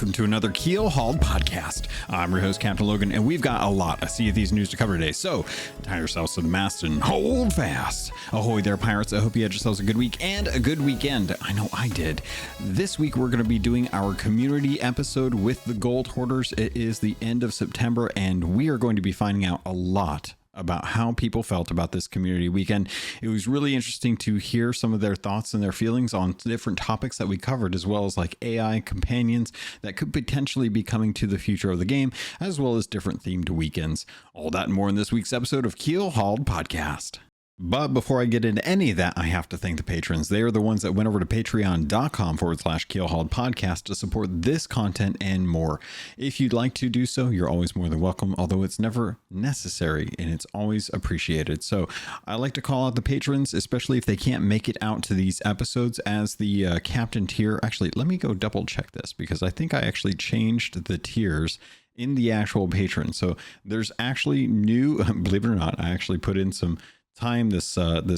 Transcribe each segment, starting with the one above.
welcome to another Keelhauled podcast. I'm your host, CaptainLogun, and we've got a lot of Sea of Thieves news to cover today, so tie yourselves to the mast and hold fast. Ahoy there, pirates. I hope you had yourselves a good week and a good weekend. I know I did. This week, we're going to be doing our community episode with the Gold Hoarders. It is the end of September, and we are going to be finding out a lot about how people felt about this community weekend. It was really interesting to hear some of their thoughts and their feelings on different topics that we covered, as well as like AI companions that could potentially be coming to the future of the game, as well as different themed weekends. All that and more in this week's episode of Keelhauled Podcast. But before I get into any of that, I have to thank the patrons. They are the ones that went over to patreon.com/Keelhauled podcast to support this content and more. If you'd like to do so, you're always more than welcome, although it's never necessary and it's always appreciated. So I like to call out the patrons, especially if they can't make it out to these episodes as the captain tier. Actually, let me go double check this because I think I actually changed the tiers in the actual patron. So there's actually new, believe it or not, I actually put in some time this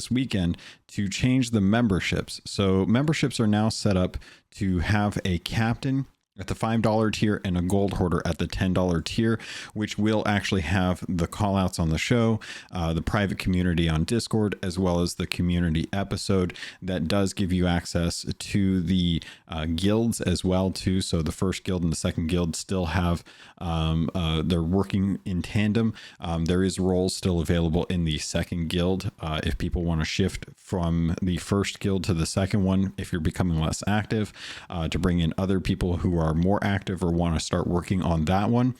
weekend to change the memberships. So memberships are now set up to have a captain at the $5 tier and a gold hoarder at the $10 tier, which will actually have the call outs on the show, the private community on Discord, as well as the community episode that does give you access to the guilds as well too. So the first guild and the second guild still have, they're working in tandem. There is roles still available in the second guild. If people want to shift from the first guild to the second one, if you're becoming less active, to bring in other people who are more active or want to start working on that one,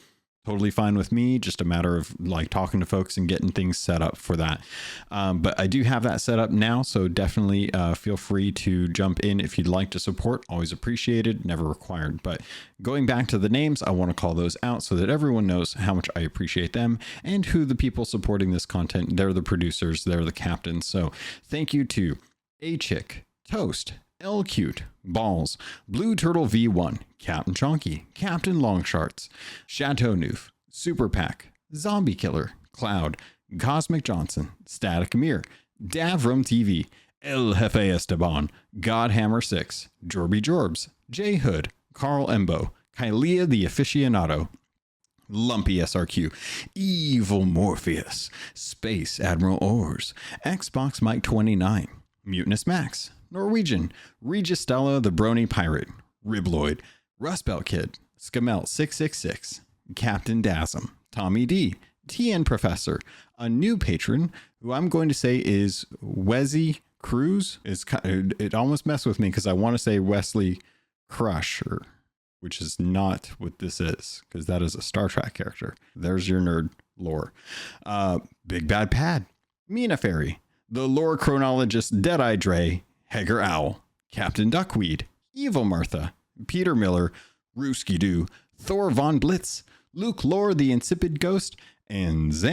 totally fine with me. Just a matter of like talking to folks and getting things set up for that. But I do have that set up now, so definitely feel free to jump in if you'd like to support. Always appreciated, never required. But going back to the names, I want to call those out so that everyone knows how much I appreciate them and who the people supporting this content. They're the producers, they're the captains. So thank you to A Chick, Toast, L Cute, Balls, Blue Turtle V1, Captain Chonky, Captain Longsharts, Chateau Noof, Super Pack, Zombie Killer, Cloud, Cosmic Johnson, Static Amir, Davram TV, El Jefe Esteban, Godhammer 6, Jorby Jorbs, J Hood, Carl Embo, Kylea the Aficionado, Lumpy SRQ, Evil Morpheus, Space Admiral Ors, Xbox Mike 29, Mutinous Max, Norwegian, Regis Stella the Brony Pirate, Ribloid, Rust Belt Kid, Scamel 666, Captain Dasm, Tommy D, TN Professor, a new patron who I'm going to say is Wesley Cruz. It almost messed with me because I want to say Wesley Crusher, which is not what this is, because that is a Star Trek character. There's your nerd lore. Big Bad Pad, Mina Fairy, the lore chronologist Deadeye Dre, Hager Owl, Captain Duckweed, Evil Martha, Peter Miller, Rooski Doo, Thor Von Blitz, Luke Lore the Insipid Ghost, and Zam.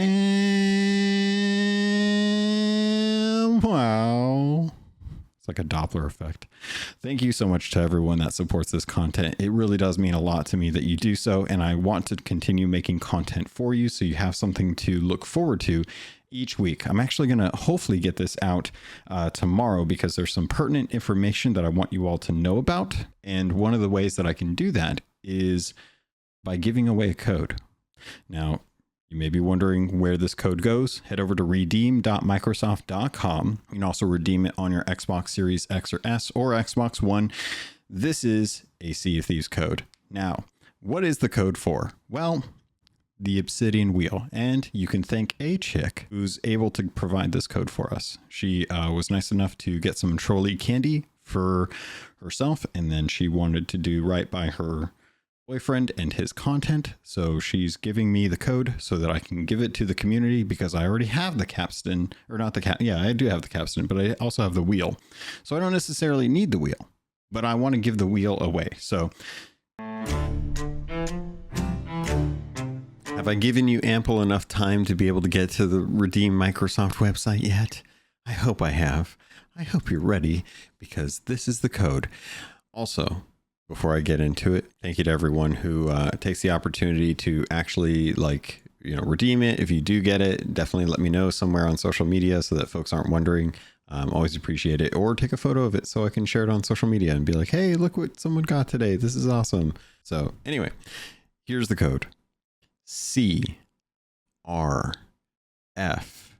Wow. It's like a Doppler effect. Thank you so much to everyone that supports this content. It really does mean a lot to me that you do so, and I want to continue making content for you so you have something to look forward to each week. I'm actually going to hopefully get this out tomorrow because there's some pertinent information that I want you all to know about. And one of the ways that I can do that is by giving away a code. Now, you may be wondering where this code goes. Head over to redeem.microsoft.com. You can also redeem it on your Xbox Series X or S or Xbox One. This is a Sea of Thieves code. Now, what is the code for? Well, the Obsidian Wheel, and you can thank A Chick who's able to provide this code for us. She was nice enough to get some trolley candy for herself, and then she wanted to do right by her boyfriend and his content, so she's giving me the code so that I can give it to the community because I already have the capstan, or not the cap. Yeah, I do have the capstan, but I also have the wheel, so I don't necessarily need the wheel, but I want to give the wheel away. So have I given you ample enough time to be able to get to the Redeem Microsoft website yet? I hope I have. I hope you're ready because this is the code. Also, before I get into it, thank you to everyone who takes the opportunity to actually redeem it. If you do get it, definitely let me know somewhere on social media so that folks aren't wondering. Always appreciate it. Or take a photo of it so I can share it on social media and be like, hey, look what someone got today. This is awesome. So anyway, here's the code. C R F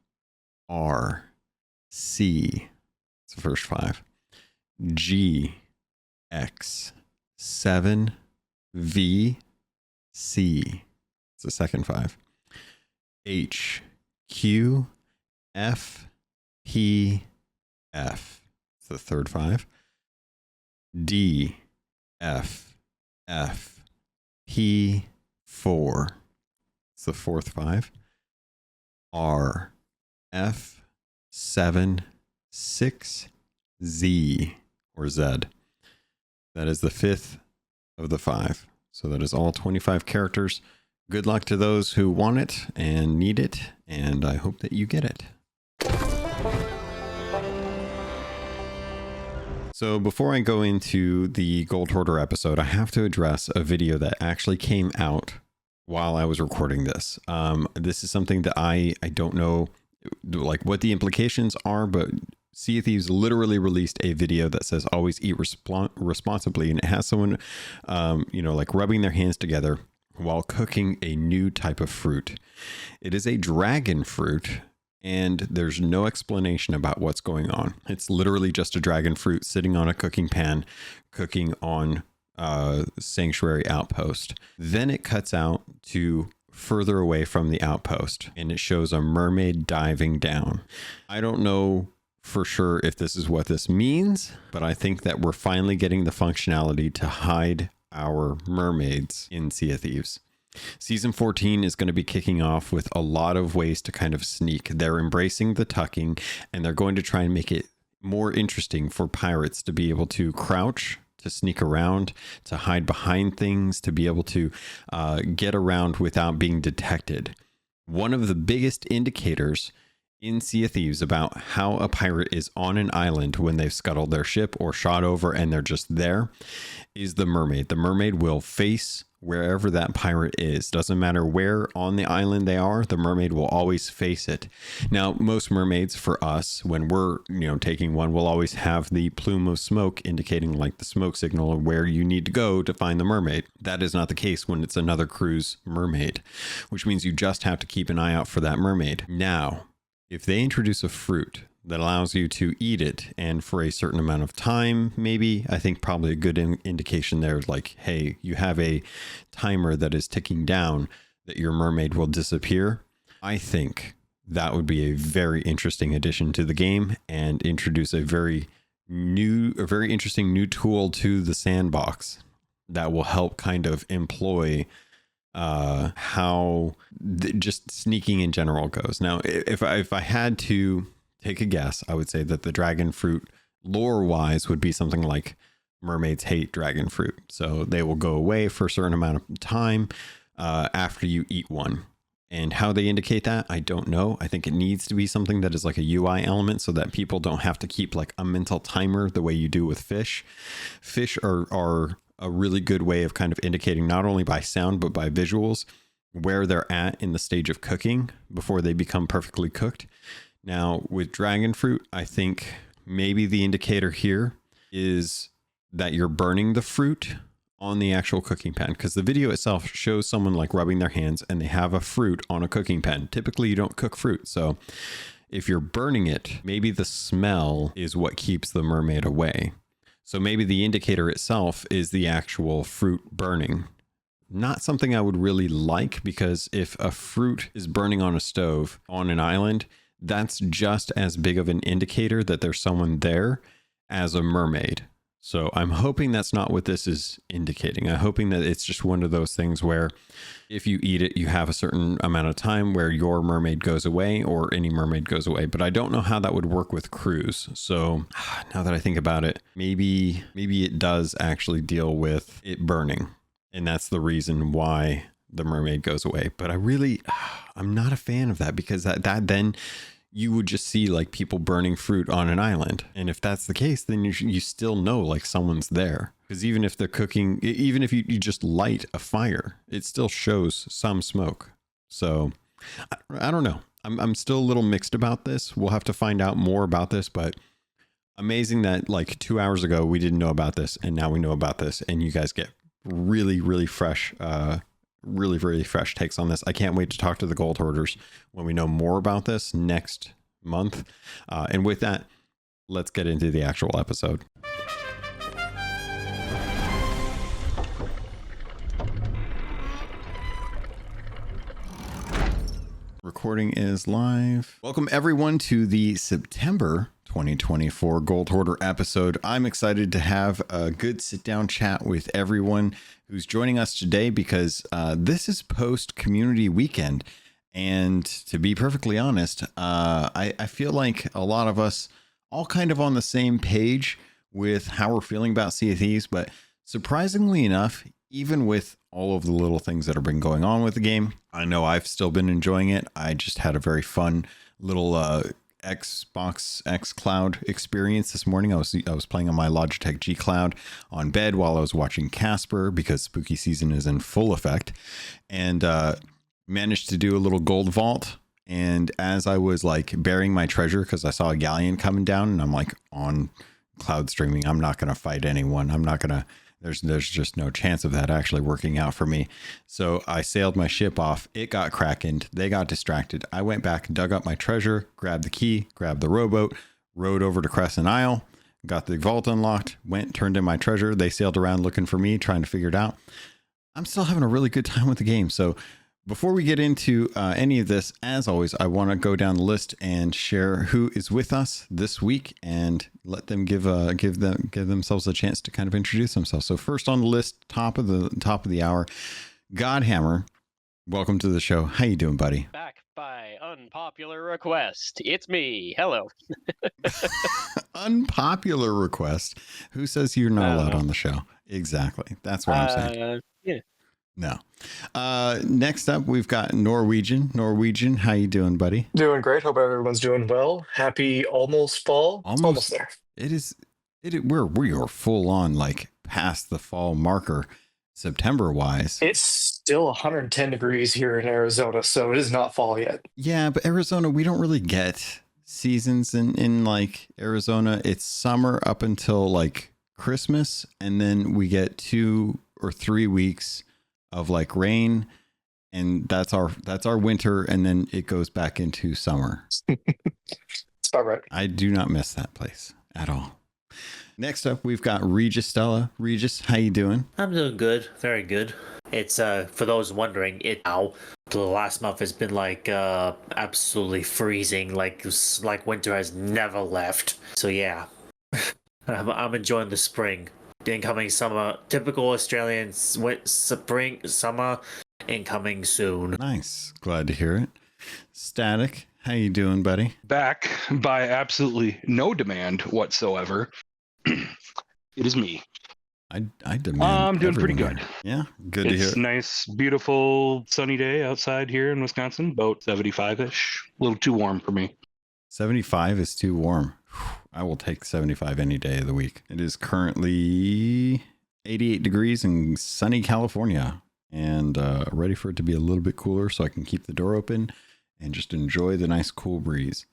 R C. It's the first 5. G X 7 V C. It's the second 5. H Q F P F. It's the third 5. D F F P 4. It's the fourth 5. R F 7 6 Z or Z. That is the 5th of the 5. So that is all 25 characters. Good luck to those who want it and need it, and I hope that you get it. So before I go into the Gold Hoarder episode, I have to address a video that actually came out while I was recording this. This is something that I don't know like what the implications are, but Sea of Thieves literally released a video that says always eat responsibly, and it has someone like rubbing their hands together while cooking a new type of fruit. It is a dragon fruit, and there's no explanation about what's going on. It's literally just a dragon fruit sitting on a cooking pan, cooking on a sanctuary outpost. Then it cuts out to further away from the outpost, and it shows a mermaid diving down. I don't know for sure if this is what this means, but I think that we're finally getting the functionality to hide our mermaids in Sea of Thieves. Season 14 is going to be kicking off with a lot of ways to kind of sneak. They're embracing the tucking, and they're going to try and make it more interesting for pirates to be able to crouch, to sneak around, to hide behind things, to be able to get around without being detected. One of the biggest indicators in Sea of Thieves about how a pirate is on an island when they've scuttled their ship or shot over and they're just there is the mermaid. The mermaid will face wherever that pirate is. Doesn't matter where on the island they are, the mermaid will always face it. Now, most mermaids for us, when we're taking one, will always have the plume of smoke indicating like the smoke signal of where you need to go to find the mermaid. That is not the case when it's another crew's mermaid, which means you just have to keep an eye out for that mermaid. Now, if they introduce a fruit that allows you to eat it, and for a certain amount of time, maybe, I think probably a good indication there is like, hey, you have a timer that is ticking down that your mermaid will disappear. I think that would be a very interesting addition to the game and introduce a very interesting new tool to the sandbox that will help kind of employ how just sneaking in general goes. Now, if I had to take a guess, I would say that the dragon fruit lore wise would be something like mermaids hate dragon fruit. So they will go away for a certain amount of time after you eat one. And how they indicate that, I don't know. I think it needs to be something that is like a UI element so that people don't have to keep like a mental timer the way you do with fish. Fish are a really good way of kind of indicating not only by sound, but by visuals where they're at in the stage of cooking before they become perfectly cooked. Now, with dragon fruit, I think maybe the indicator here is that you're burning the fruit on the actual cooking pan, because the video itself shows someone like rubbing their hands and they have a fruit on a cooking pan. Typically, you don't cook fruit. So if you're burning it, maybe the smell is what keeps the mermaid away. So maybe the indicator itself is the actual fruit burning. Not something I would really like, because if a fruit is burning on a stove on an island, that's just as big of an indicator that there's someone there as a mermaid. So I'm hoping that's not what this is indicating. I'm hoping that it's just one of those things where if you eat it, you have a certain amount of time where your mermaid goes away or any mermaid goes away. But I don't know how that would work with crews. So now that I think about it, maybe it does actually deal with it burning. And that's the reason why the mermaid goes away. But I'm not a fan of that, because that then you would just see like people burning fruit on an island. And if that's the case, then you still know like someone's there. Because even if they're cooking, even if you just light a fire, it still shows some smoke. So I don't know. I'm still a little mixed about this. We'll have to find out more about this, but amazing that like 2 hours ago we didn't know about this, and now we know about this, and you guys get really fresh, really fresh takes on this. I can't wait to talk to the gold hoarders when we know more about this next month. And with that, let's get into the actual episode. Recording is live. Welcome everyone to the September 2024 Gold Hoarder episode. I'm excited to have a good sit down chat with everyone who's joining us today because this is post community weekend. And to be perfectly honest, I feel like a lot of us all kind of on the same page with how we're feeling about Sea of Thieves, but surprisingly enough, even with all of the little things that have been going on with the game, I know I've still been enjoying it. I just had a very fun little Xbox X Cloud experience this morning. I was playing on my Logitech G Cloud on bed while I was watching Casper because spooky season is in full effect, and managed to do a little gold vault. And as I was like burying my treasure, because I saw a galleon coming down, and I'm like on cloud streaming, I'm not going to fight anyone. I'm not going to. There's just no chance of that actually working out for me. So I sailed my ship off. It got krakened. They got distracted. I went back, dug up my treasure, grabbed the key, grabbed the rowboat, rowed over to Crescent Isle, got the vault unlocked, went, turned in my treasure. They sailed around looking for me, trying to figure it out. I'm still having a really good time with the game. So before we get into any of this, as always, I want to go down the list and share who is with us this week and let them give themselves a chance to kind of introduce themselves. So first on the list, top of the hour, Godhammer. Welcome to the show. How you doing, buddy? Back by unpopular request. It's me. Hello. Unpopular request. Who says you're not allowed on the show? Exactly. That's what I'm saying. Yeah. No. Next up, we've got Norwegian. Norwegian, how you doing, buddy? Doing great. Hope everyone's doing well. Happy almost fall. Almost there. We are full on like past the fall marker, September wise. It's still 110 degrees here in Arizona, so it is not fall yet. Yeah, but Arizona, we don't really get seasons in like Arizona. It's summer up until like Christmas, and then we get 2 or 3 weeks of like rain, and that's our winter, and then it goes back into summer. It's about right. I do not miss that place at all. Next up, we've got Regis Stella. Regis, how you doing? I'm doing good, very good. It's for those wondering, the last month has been like absolutely freezing, like winter has never left. So yeah, I'm enjoying the spring. Incoming summer, typical Australian spring, summer, incoming soon. Nice. Glad to hear it. Static, how you doing, buddy? Back by absolutely no demand whatsoever. It is me. I demand. I'm doing pretty everyone good. Here. Yeah, good to hear. It's a nice, beautiful, sunny day outside here in Wisconsin. About 75-ish. A little too warm for me. 75 is too warm. I will take 75 any day of the week. It is currently 88 degrees in sunny California, and ready for it to be a little bit cooler so I can keep the door open and just enjoy the nice cool breeze.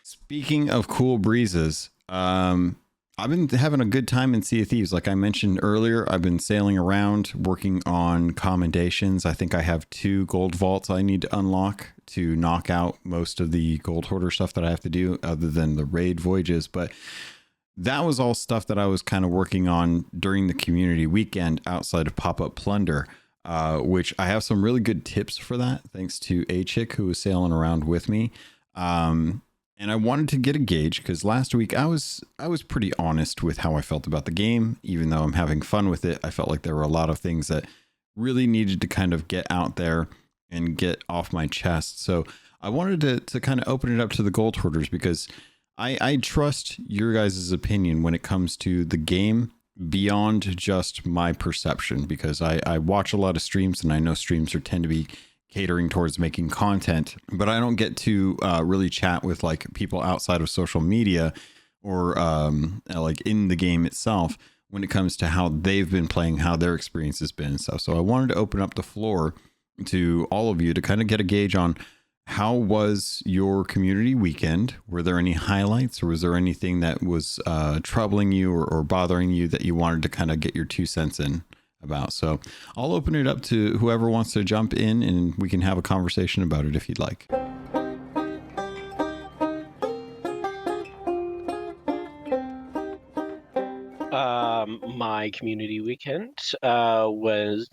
Speaking of cool breezes, I've been having a good time in Sea of Thieves. Like I mentioned earlier, I've been sailing around working on commendations. I think I have 2 gold vaults I need to unlock to knock out most of the gold hoarder stuff that I have to do other than the raid voyages. But that was all stuff that I was kind of working on during the community weekend outside of pop-up plunder, which I have some really good tips for that. Thanks to a chick who was sailing around with me. And I wanted to get a gauge because last week I was pretty honest with how I felt about the game. Even though I'm having fun with it, I felt like there were a lot of things that really needed to kind of get out there and get off my chest. So I wanted to kind of open it up to the gold hoarders because I trust your guys' opinion when it comes to the game beyond just my perception, because I watch a lot of streams and I know streams tend to be catering towards making content, but I don't get to really chat with like people outside of social media or like in the game itself when it comes to how they've been playing, how their experience has been and stuff. So I wanted to open up the floor to all of you to kind of get a gauge on how was your community weekend? Were there any highlights, or was there anything that was troubling you or bothering you that you wanted to kind of get your 2 cents in about? So I'll open it up to whoever wants to jump in, and we can have a conversation about it if you'd like. My community weekend was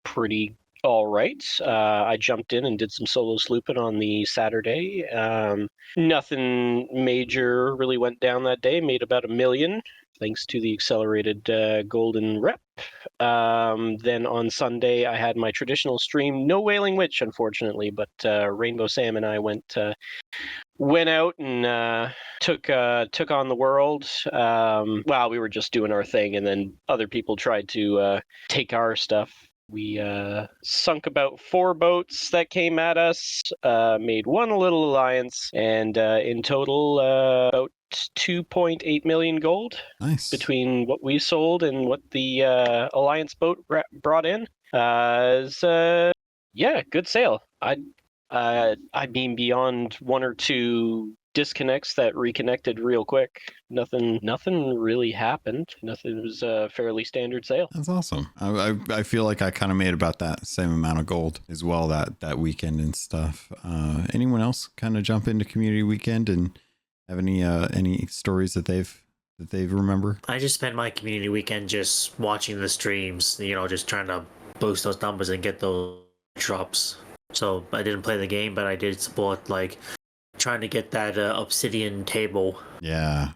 pretty all right. I jumped in and did some solo slooping on the Saturday. Nothing major really went down that day. Made about $1 million thanks to the accelerated golden rep. Then on Sunday, I had my traditional stream. No Wailing Witch, unfortunately, but Rainbow Sam and I went out and took on the world. Well, we were just doing our thing, and then other people tried to take our stuff. We sunk about 4 boats that came at us, made 1 little alliance, and in total about 2.8 million gold. Nice. Between what we sold and what the alliance boat brought in. Yeah, good sale. I mean, beyond 1 or 2 disconnects that reconnected real quick, nothing really happened. Nothing. It was a fairly standard sale. That's awesome. I feel like I kind of made about that same amount of gold as well that weekend and stuff. Anyone else kind of jump into community weekend and have any stories that they've remember? I just spent my community weekend just watching the streams, just trying to boost those numbers and get those drops. So I didn't play the game, but I did support, like, trying to get that obsidian table. Yeah.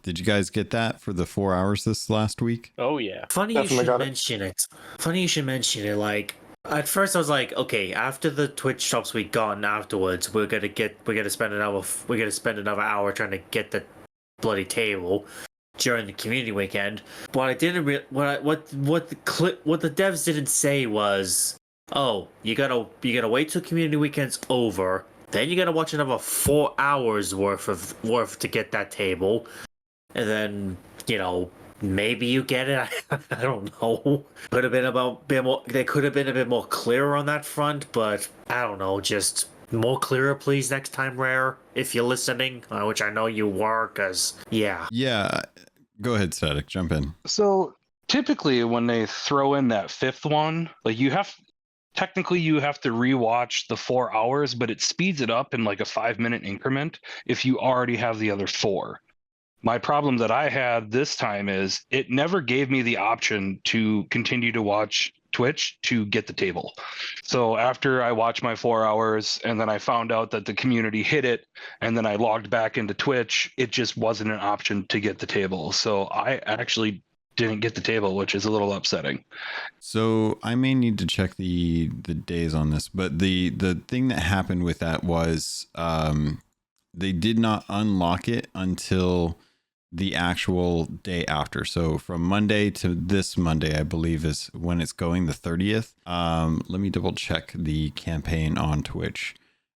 Did you guys get that for the 4 hours this last week? Oh yeah. Funny you should mention it. Like, at first I was like, okay, after the Twitch drops we got afterwards, we're gonna spend another hour trying to get the bloody table during the community weekend. What I didn't what the devs didn't say was, oh, you gotta wait till community weekend's over, then you gotta watch another 4 hours worth to get that table, and then maybe you get it. I don't know. Could have been they could have been a bit more clearer on that front, but I don't know. Just more clearer, please, next time, Rare, if you're listening, which I know you were, because yeah. Go ahead, Static, jump in. So typically when they throw in that 5th one, like you have to rewatch the 4 hours, but it speeds it up in like a 5-minute increment if you already have the other 4. My problem that I had this time is it never gave me the option to continue to watch Twitch to get the table. So after I watched my 4 hours and then I found out that the community hit it and then I logged back into Twitch, it just wasn't an option to get the table. So I actually didn't get the table, which is a little upsetting. So I may need to check the days on this, but the thing that happened with that was they did not unlock it until the actual day after. So from Monday to this Monday, I believe is when it's going, the 30th. Let me double check the campaign on Twitch.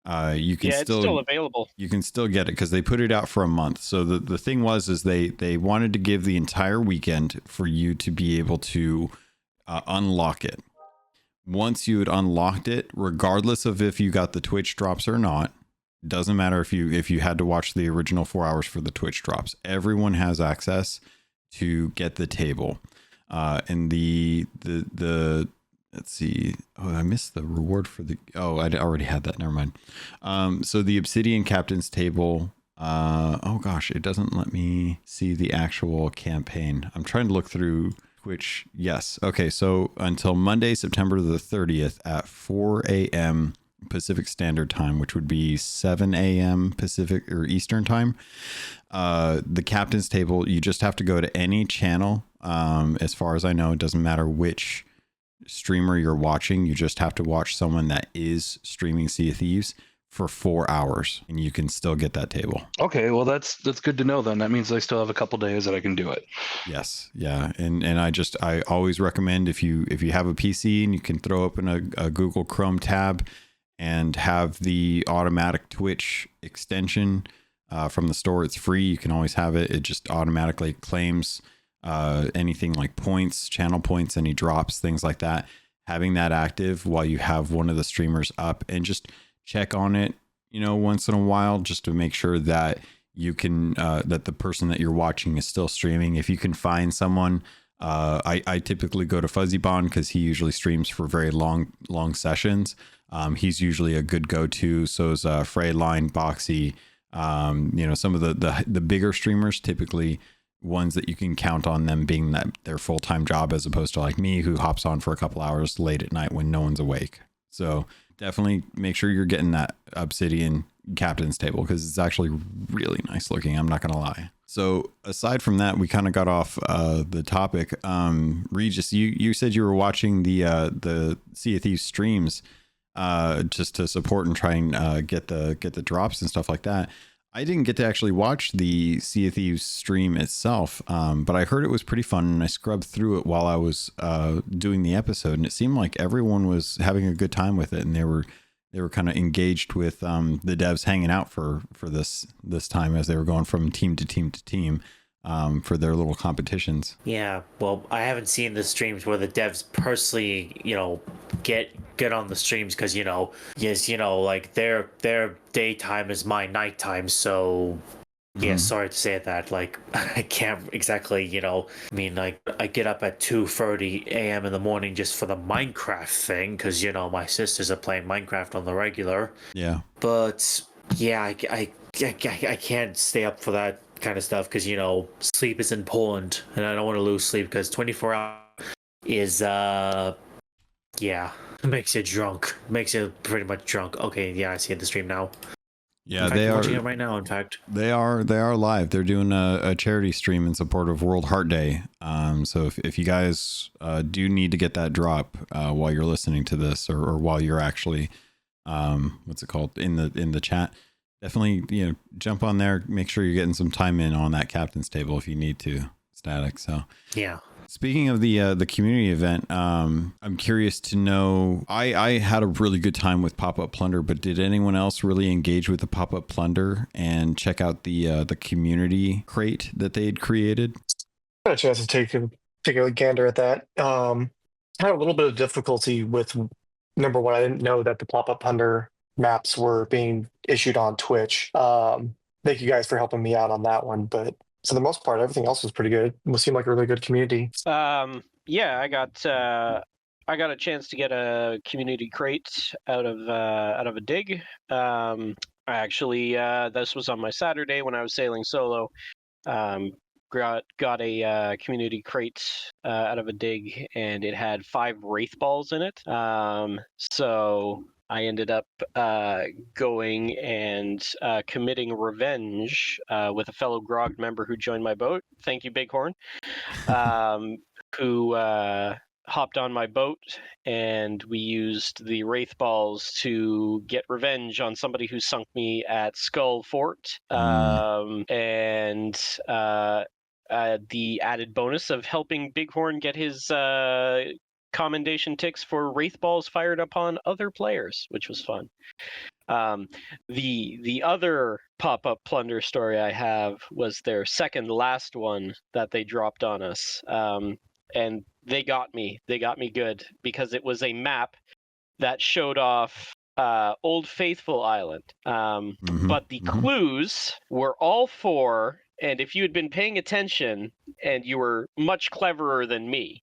You can it's still available. You can still get it because they put it out for a month. So the thing was they wanted to give the entire weekend for you to be able to unlock it. Once you had unlocked it, regardless of if you got the Twitch drops or not, doesn't matter if you had to watch the original 4 hours for the Twitch drops. Everyone has access to get the table. And the let's see. Oh, I missed the reward for the. Oh, I already had that. Never mind. So the Obsidian Captain's Table. Oh gosh, it doesn't let me see the actual campaign. I'm trying to look through Twitch. Yes. Okay. So until Monday, September the 30th at 4 a.m. Pacific Standard Time, which would be 7 a.m. Pacific or Eastern Time. The Captain's Table, you just have to go to any channel. As far as I know, it doesn't matter which streamer you're watching. You just have to watch someone that is streaming Sea of Thieves for 4 hours, and you can still get that table. Okay, well that's good to know then. That means I still have a couple days that I can do it. Yes, yeah, and I always recommend if you have a PC and you can throw open a Google Chrome tab and have the automatic Twitch extension from the store. It's free. You can always have it. It just automatically claims anything like points, channel points, any drops, things like that. Having that active while you have one of the streamers up, and just check on it, once in a while, just to make sure that you can, that the person that you're watching is still streaming. If you can find someone, I typically go to Fuzzy Bond because he usually streams for very long sessions. He's usually a good go-to. So is Freyline, Boxy, some of the bigger streamers, typically ones that you can count on them being their full-time job, as opposed to like me, who hops on for a couple hours late at night when no one's awake. So definitely make sure you're getting that Obsidian captain's table, because it's actually really nice looking. I'm not going to lie. So aside from that, we kind of got off the topic. Regis, you said you were watching the Sea of Thieves streams just to support and try and get the drops and stuff like that. I didn't get to actually watch the Sea of Thieves stream itself, but I heard it was pretty fun, and I scrubbed through it while I was doing the episode, and it seemed like everyone was having a good time with it, and they were kind of engaged with the devs hanging out for this time as they were going from team to team to team for their little competitions. Yeah, well, I haven't seen the streams where the devs personally, get on the streams, because like their daytime is my nighttime, so yeah, sorry to say that, like I can't exactly, like I get up at 2:30 a.m. in the morning just for the Minecraft thing, because my sisters are playing Minecraft on the regular. Yeah, but yeah, I can't stay up for that kind of stuff, because sleep is important, and I don't want to lose sleep, because 24 hours is makes you drunk, makes you pretty much drunk. Okay, yeah, I see the stream now. Yeah, they are watching it right now. In fact, they are live. They're doing a charity stream in support of World Heart Day. So if you guys do need to get that drop while you're listening to this, or while you're actually what's it called, in the chat, definitely jump on there. Make sure you're getting some time in on that captain's table if you need to. Static. So yeah. Speaking of the community event, I'm curious to know, I had a really good time with Pop-Up Plunder, but did anyone else really engage with the Pop-Up Plunder and check out the community crate that they had created? I had a chance to take a gander at that. Had a little bit of difficulty with, number one, I didn't know that the Pop-Up Plunder maps were being issued on Twitch. Thank you guys for helping me out on that one, but for the most part, everything else was pretty good. It seemed like a really good community. Yeah, I got a chance to get a community crate out of a dig. Actually, this was on my Saturday when I was sailing solo. Got a community crate out of a dig, and it had 5 wraith balls in it. So I ended up going and committing revenge with a fellow Grog member who joined my boat. Thank you, Bighorn, who hopped on my boat, and we used the wraith balls to get revenge on somebody who sunk me at Skull Fort. And the added bonus of helping Bighorn get his commendation ticks for wraith balls fired upon other players, which was fun. The other Pop-Up Plunder story I have was their second last one that they dropped on us, and they got me good, because it was a map that showed off Old Faithful Island, but the clues were all 4. And if you had been paying attention, and you were much cleverer than me,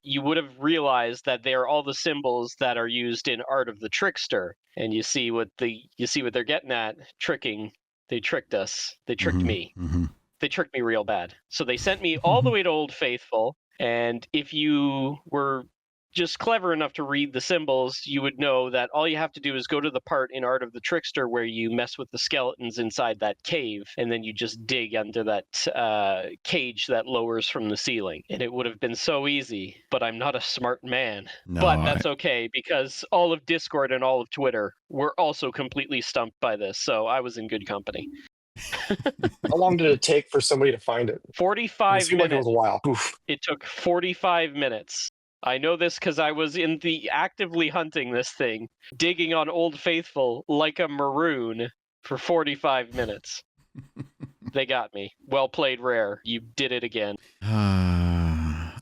you would have realized that they are all the symbols that are used in Art of the Trickster. And you see what they're getting at. Tricking. They tricked us. They tricked me. They tricked me real bad. So they sent me all the way to Old Faithful. And if you were just clever enough to read the symbols, you would know that all you have to do is go to the part in Art of the Trickster where you mess with the skeletons inside that cave, and then you just dig under that cage that lowers from the ceiling. And it would have been so easy, but I'm not a smart man. No, but that's okay, because all of Discord and all of Twitter were also completely stumped by this, so I was in good company. How long did it take for somebody to find it? 45 minutes. It seemed like it was a while. Oof. It took 45 minutes. I know this because I was actively hunting this thing, digging on Old Faithful like a maroon for 45 minutes. They got me. Well played, Rare. You did it again. I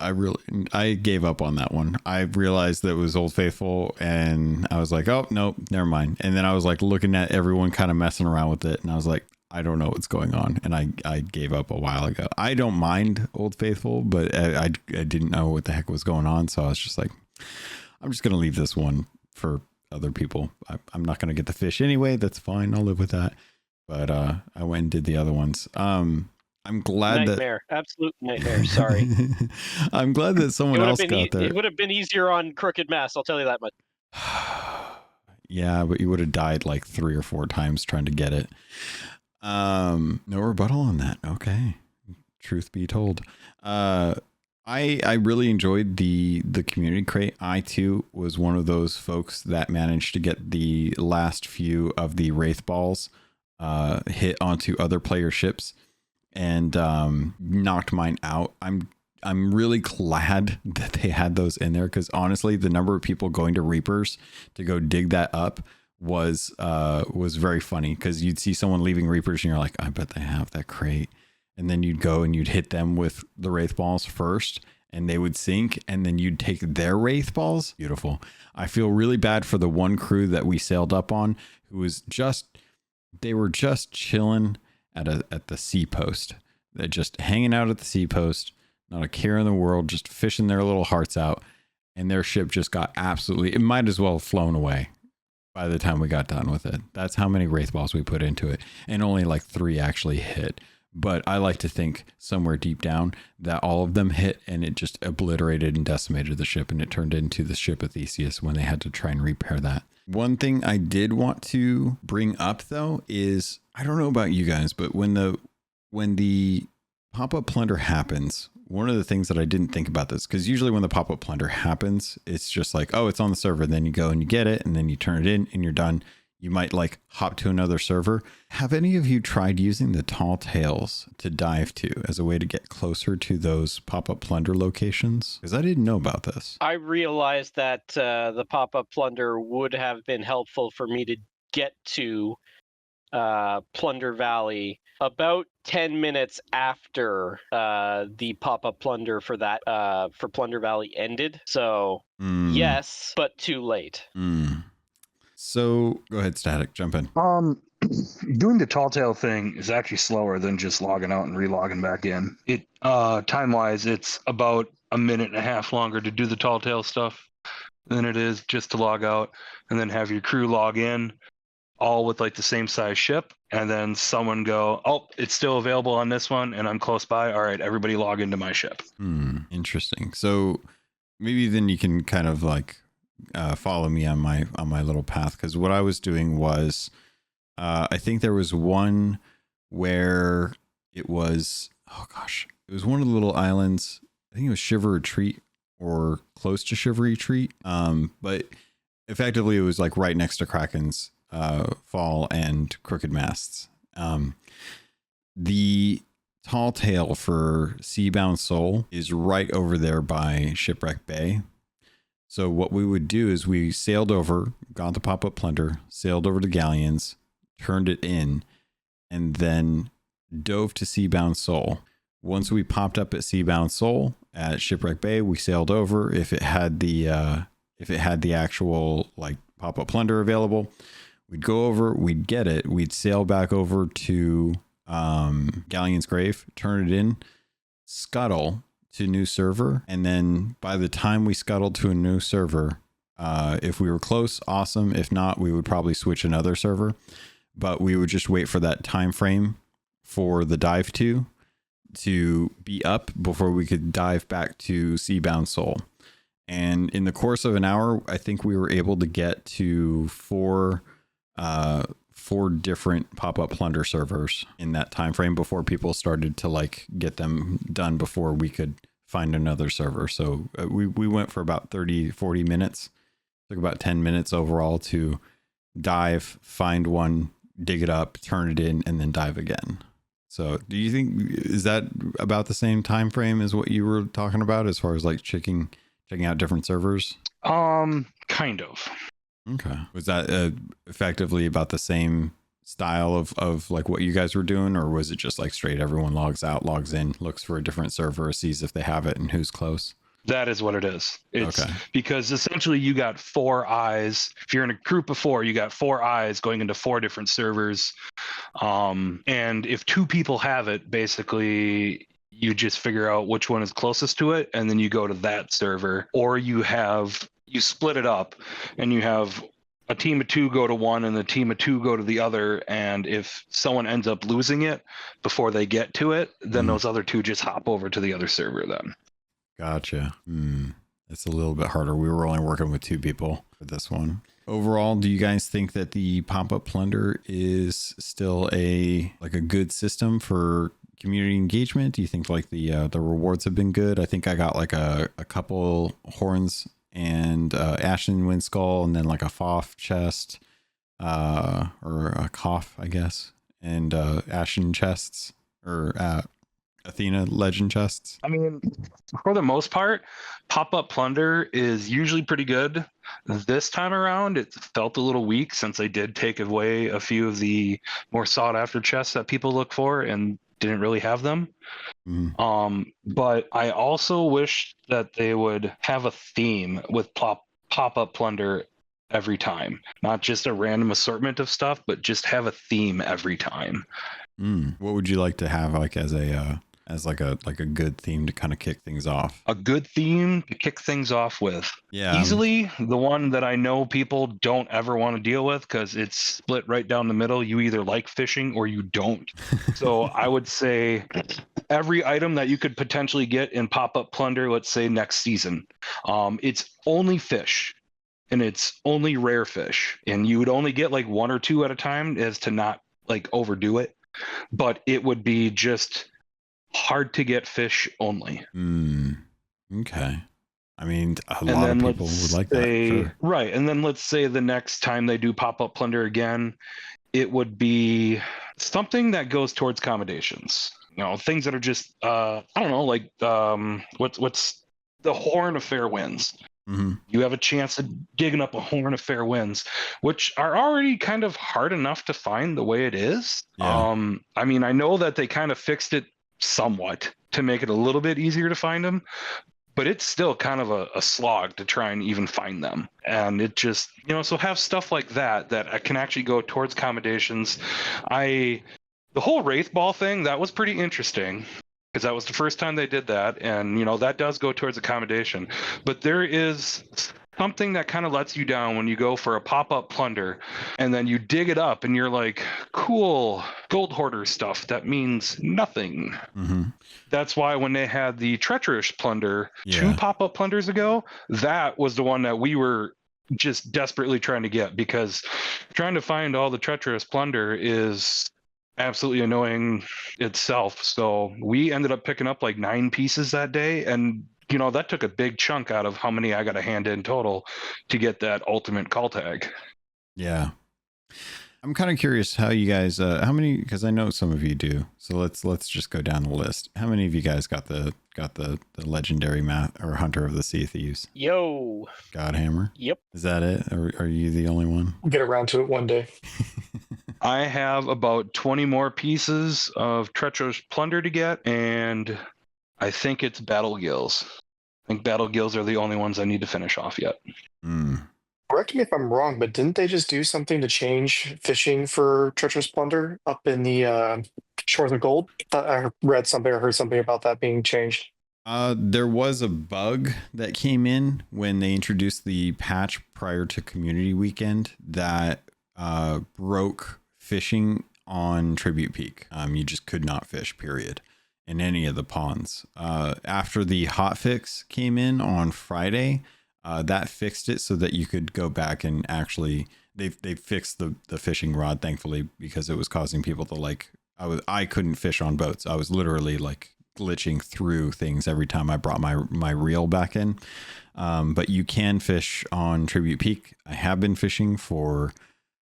I gave up on that one. I realized that it was Old Faithful, and I was like, oh nope, never mind. And then I was like looking at everyone kind of messing around with it, and I was like, I don't know what's going on, and I gave up a while ago. I don't mind Old Faithful, but I didn't know what the heck was going on, so I was just like, I'm just gonna leave this one for other people. I'm not gonna get the fish anyway. That's fine. I'll live with that. But I went and did the other ones. I'm glad nightmare. Absolute nightmare. Sorry. I'm glad that someone else got there. It would have been easier on Crooked Mass. I'll tell you that much. Yeah, but you would have died like 3 or 4 times trying to get it. No rebuttal on that. Okay. Truth be told. I really enjoyed the community crate. I too was one of those folks that managed to get the last few of the Wraith balls hit onto other player ships and knocked mine out. I'm really glad that they had those in there, because honestly, the number of people going to Reapers to go dig that up was very funny, because you'd see someone leaving Reapers and you're like, I bet they have that crate, and then you'd go and you'd hit them with the Wraith balls first and they would sink, and then you'd take their Wraith balls. Beautiful. I feel really bad for the one crew that we sailed up on who was they were just chilling at the sea post. They're just hanging out at the sea post, not a care in the world, just fishing their little hearts out, and their ship just got it might as well have flown away by the time we got done with it. That's how many Wraith balls we put into it, and only like 3 actually hit. But I like to think somewhere deep down that all of them hit, and it just obliterated and decimated the ship, and it turned into the ship of Theseus when they had to try and repair that. One thing I did want to bring up though is, I don't know about you guys, but when the pop-up plunder happens, one of the things that I didn't think about this, because usually when the pop-up plunder happens, it's just like, oh, it's on the server. Then you go and you get it, and then you turn it in and you're done. You might like hop to another server. Have any of you tried using the tall tales to dive to as a way to get closer to those pop-up plunder locations? Because I didn't know about this. I realized that the pop-up plunder would have been helpful for me to get to Plunder Valley about 10 minutes after the pop-up plunder for Plunder Valley ended. So yes, but too late. So go ahead, Static, jump in. Doing the tall tale thing is actually slower than just logging out and re-logging back in. It time wise, it's about a minute and a half longer to do the tall tale stuff than it is just to log out and then have your crew log in, all with like the same size ship, and then someone go, oh, it's still available on this one and I'm close by. All right, everybody log into my ship. Interesting. So maybe then you can kind of like follow me on my little path, because what I was doing was I think there was one where it was one of the little islands. I think it was Shiver Retreat or close to Shiver Retreat, but effectively it was like right next to Kraken's Fall and Crooked Masts. The tall tale for Seabound Soul is right over there by Shipwreck Bay. So what we would do is we sailed over, got the pop-up plunder, sailed over to Galleons, turned it in, and then dove to Seabound Soul. Once we popped up at Seabound Soul at Shipwreck Bay, we sailed over. If it had the actual like pop-up plunder available, we'd go over, we'd get it, we'd sail back over to Galleon's Grave, turn it in, scuttle to new server, and then by the time we scuttled to a new server, if we were close, awesome. If not, we would probably switch another server, but we would just wait for that time frame for the dive to be up before we could dive back to Seabound Soul. And in the course of an hour, I think we were able to get to four different pop-up plunder servers in that time frame before people started to like get them done before we could find another server. So we went for about 30-40 minutes. Took about 10 minutes overall to dive, find one, dig it up, turn it in, and then dive again. So do you think, is that about the same time frame as what you were talking about as far as like checking out different servers? Kind of. Okay. Was that effectively about the same style of like what you guys were doing, or was it just like straight everyone logs out, logs in, looks for a different server, sees if they have it and who's close? That is what it is. It's Okay. because essentially you got 4 eyes. If you're in a group of 4, you got 4 eyes going into 4 different servers. And if 2 people have it, basically you just figure out which one is closest to it, and then you go to that server. Or you split it up, and you have a team of 2 go to one, and the team of 2 go to the other. And if someone ends up losing it before they get to it, then those other 2 just hop over to the other server then. Gotcha. It's a little bit harder. We were only working with 2 people for this one. Overall, do you guys think that the pop-up plunder is still a good system for community engagement? Do you think like the rewards have been good? I think I got like a couple horns and ashen wind skull, and then like a foff chest, or a cough, I guess, and ashen chests, or Athena legend chests. I mean, for the most part, pop-up plunder is usually pretty good. This time around, it felt a little weak since they did take away a few of the more sought-after chests that people look for and didn't really have them. But I also wish that they would have a theme with pop-up plunder every time, not just a random assortment of stuff, but just have a theme every time. What would you like to have like as a good theme to kind of kick things off? A good theme to kick things off with. Yeah. Easily the one that I know people don't ever want to deal with, because it's split right down the middle. You either like fishing or you don't. So I would say every item that you could potentially get in pop-up plunder, let's say next season, it's only fish. And it's only rare fish. And you would only get like 1 or 2 at a time, as to not like overdo it. But it would be just hard to get fish only. Okay. I mean, a lot of people would like that. Sure. Right. And then let's say the next time they do pop-up plunder again, it would be something that goes towards accommodations. Things that are just, I don't know, like what's the Horn of Fair Winds. You have a chance of digging up a Horn of Fair Winds, which are already kind of hard enough to find the way it is. Yeah. I mean, I know that they kind of fixed it somewhat to make it a little bit easier to find them, but it's still kind of a slog to try and even find them. And it just, so have stuff like that can actually go towards accommodations. The whole Wraith Ball thing, that was pretty interesting, because that was the first time they did that. And, that does go towards accommodation. But there is something that kind of lets you down when you go for a pop-up plunder, and then you dig it up and you're like, cool, gold hoarder stuff. That means nothing. That's why when they had the treacherous plunder 2 pop-up plunders ago, that was the one that we were just desperately trying to get, because trying to find all the treacherous plunder is absolutely annoying itself. So we ended up picking up like 9 pieces that day, and that took a big chunk out of how many I got to hand in total to get that ultimate call tag. Yeah. I'm kind of curious how you guys, how many, because I know some of you do. So let's just go down the list. How many of you guys got the legendary or Hunter of the Sea Thieves? Yo. Godhammer? Yep. Is that it? Or are you the only one? We'll get around to it one day. I have about 20 more pieces of treacherous plunder to get, and I think it's Battle Gills. I think Battle Gills are the only ones I need to finish off yet. Correct me if I'm wrong, but didn't they just do something to change fishing for treacherous plunder up in the Shores of Gold? I read something or heard something about that being changed. There was a bug that came in when they introduced the patch prior to Community Weekend that broke fishing on Tribute Peak. You just could not fish, period, in any of the ponds. After the hotfix came in on Friday, that fixed it so that you could go back and actually they fixed the fishing rod, thankfully, because it was causing people to I couldn't fish on boats. I was literally like glitching through things every time I brought my reel back in. But you can fish on Tribute Peak. I have been fishing for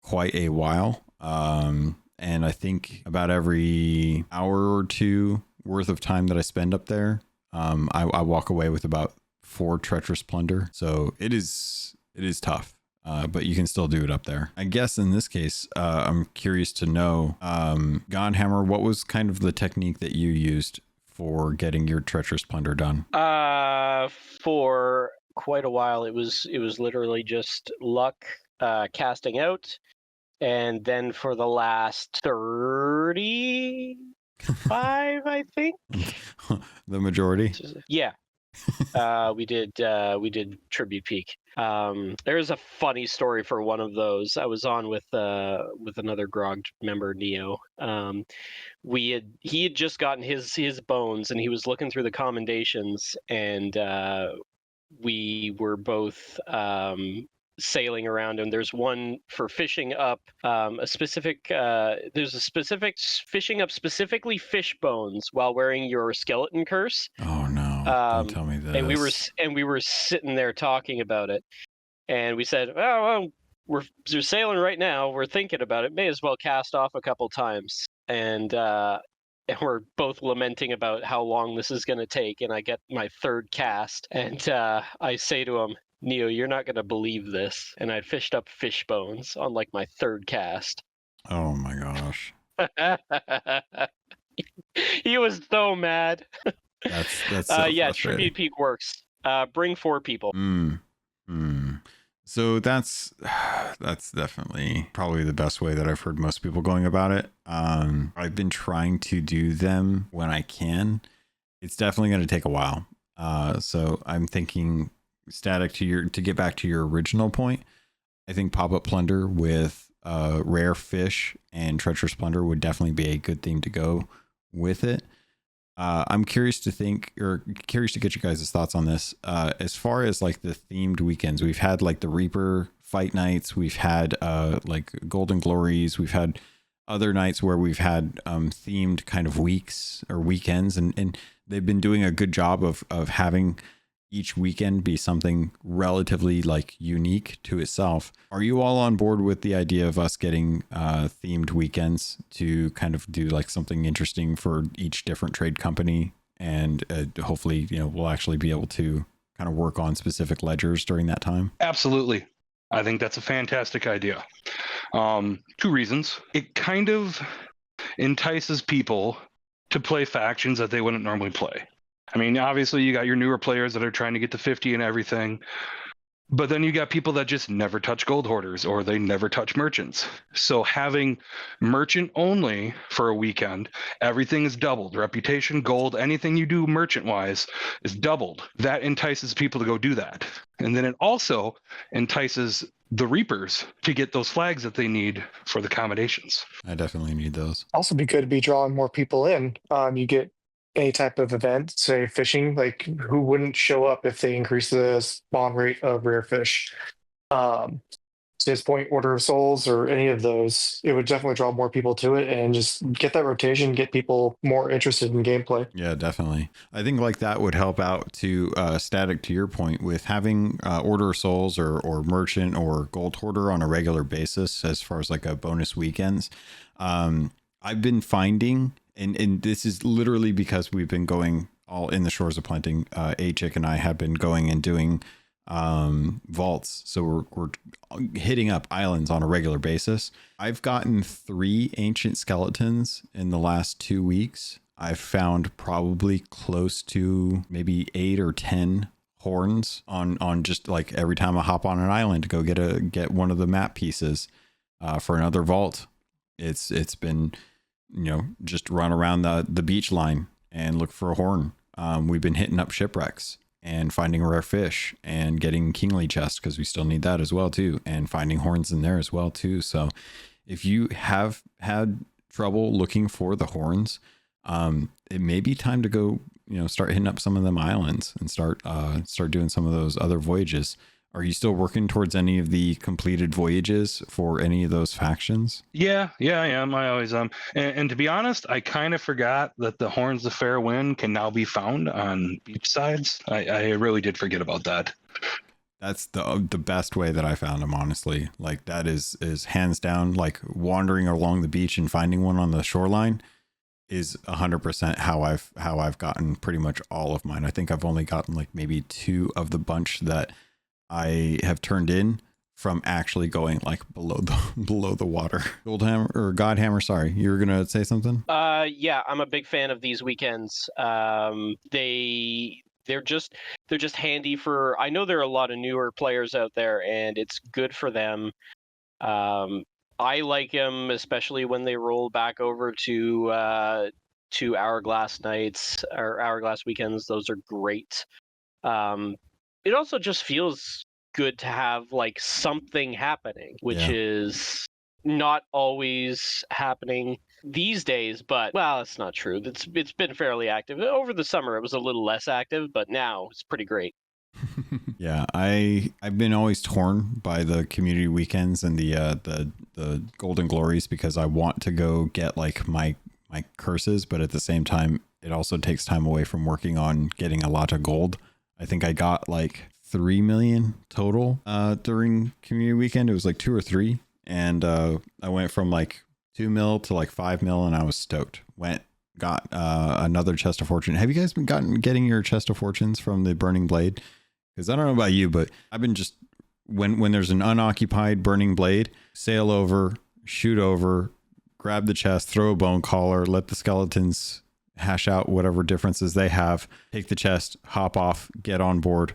quite a while. And I think about every hour or 2 worth of time that I spend up there, I walk away with about 4 treacherous plunder. So it is tough. but you can still do it up there. I guess in this case, I'm curious to know, Godhammer, what was kind of the technique that you used for getting your treacherous plunder done? For quite a while, it was literally just luck, casting out, and then for the last 35, I think. The majority. Yeah. We did Tribute Peak. There's a funny story for one of those. I was on with another Grog member, Neo. He had just gotten his bones, and he was looking through the commendations, and we were both sailing around, and there's one for fishing up there's a specific fishing up specifically fish bones while wearing your skeleton curse. Oh no, don't tell me this. And we were sitting there talking about it, and we said, oh well, we're sailing right now, we're thinking about it, may as well cast off a couple times, and we're both lamenting about how long this is going to take, and I get my third cast, and I say to him, Neo, you're not going to believe this. And I fished up fish bones on like my third cast. Oh my gosh. He was so mad. That's so yeah, Tribute Peak works. Bring 4 people. So that's definitely probably the best way that I've heard most people going about it. I've been trying to do them when I can. It's definitely going to take a while. So I'm thinking, Static, to get back to your original point, I think pop-up plunder with rare fish and treacherous plunder would definitely be a good theme to go with it. I'm curious to get you guys' thoughts on this. As far as like the themed weekends, we've had like the Reaper fight nights, we've had like Golden Glories, we've had other nights where we've had themed kind of weeks or weekends, and they've been doing a good job of having each weekend be something relatively like unique to itself. Are you all on board with the idea of us getting themed weekends to kind of do like something interesting for each different trade company? And hopefully, we'll actually be able to kind of work on specific ledgers during that time. Absolutely. I think that's a fantastic idea. 2 reasons. It kind of entices people to play factions that they wouldn't normally play. I mean, obviously you got your newer players that are trying to get to 50 and everything, but then you got people that just never touch gold hoarders or they never touch merchants. So having merchant only for a weekend, everything is doubled. Reputation, gold, anything you do merchant wise is doubled. That entices people to go do that. And then it also entices the Reapers to get those flags that they need for the accommodations. I definitely need those. Also be good to be drawing more people in. You get any type of event, say fishing, like who wouldn't show up if they increase the spawn rate of rare fish? To his point, Order of Souls or any of those, it would definitely draw more people to it and just get that rotation, get people more interested in gameplay. Yeah, definitely. I think like that would help out to Static, to your point, with having Order of Souls or Merchant or Gold Hoarder on a regular basis as far as like a bonus weekends. I've been finding, and this is literally because we've been going all in the Shores of Plenty. A-Chick and I have been going and doing vaults. So we're hitting up islands on a regular basis. I've gotten 3 ancient skeletons in the last 2 weeks. I've found probably close to maybe 8 or 10 horns on just like every time I hop on an island to go get one of the map pieces for another vault. It's been, just run around the beach line and look for a horn. We've been hitting up shipwrecks and finding rare fish and getting kingly chests, because we still need that as well too, and finding horns in there as well too. So if you have had trouble looking for the horns, it may be time to go, start hitting up some of them islands and start doing some of those other voyages. Are you still working towards any of the completed voyages for any of those factions? Yeah, I am. I always am. And to be honest, I kind of forgot that the Horns of Fair Wind can now be found on beach sides. I really did forget about that. That's the best way that I found them, honestly. Like that is hands down, like wandering along the beach and finding one on the shoreline is 100% how I've gotten pretty much all of mine. I think I've only gotten like maybe 2 of the bunch that I have turned in from actually going like below the water. Goldhammer or Godhammer, sorry, you were gonna say something? Yeah, I'm a big fan of these weekends. They're just handy for. I know there are a lot of newer players out there, and it's good for them. I like them, especially when they roll back over to Hourglass nights or Hourglass weekends. Those are great. It also just feels good to have like something happening, which is not always happening these days. But well, it's not true. It's been fairly active over the summer. It was a little less active, but now it's pretty great. Yeah, I've been always torn by the community weekends and the Golden Glories because I want to go get like my curses, but at the same time, it also takes time away from working on getting a lot of gold. I think I got like 3 million total during community weekend. It was like 2 or 3, and I went from like 2 mil to like 5 mil, and I was stoked. Got another chest of fortune. Have you guys been getting your chest of fortunes from the Burning Blade? Because I don't know about you, but I've been just when there's an unoccupied Burning Blade, sail over, shoot over, grab the chest, throw a bone collar, let the skeletons hash out whatever differences they have, take the chest, hop off, get on board,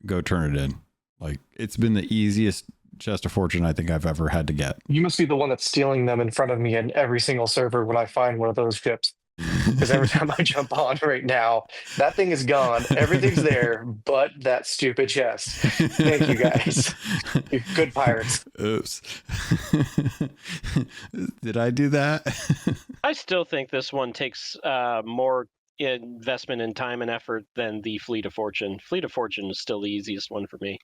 go turn it in. Like, it's been the easiest chest of fortune I think I've ever had to get. You must be the one that's stealing them in front of me in every single server when I find one of those ships. Because every time I jump on right now, that thing is gone. Everything's there, but that stupid chest. Thank you, guys. You're good pirates. Oops. Did I do that? I still think this one takes more investment in time and effort than the Fleet of Fortune. Fleet of Fortune is still the easiest one for me.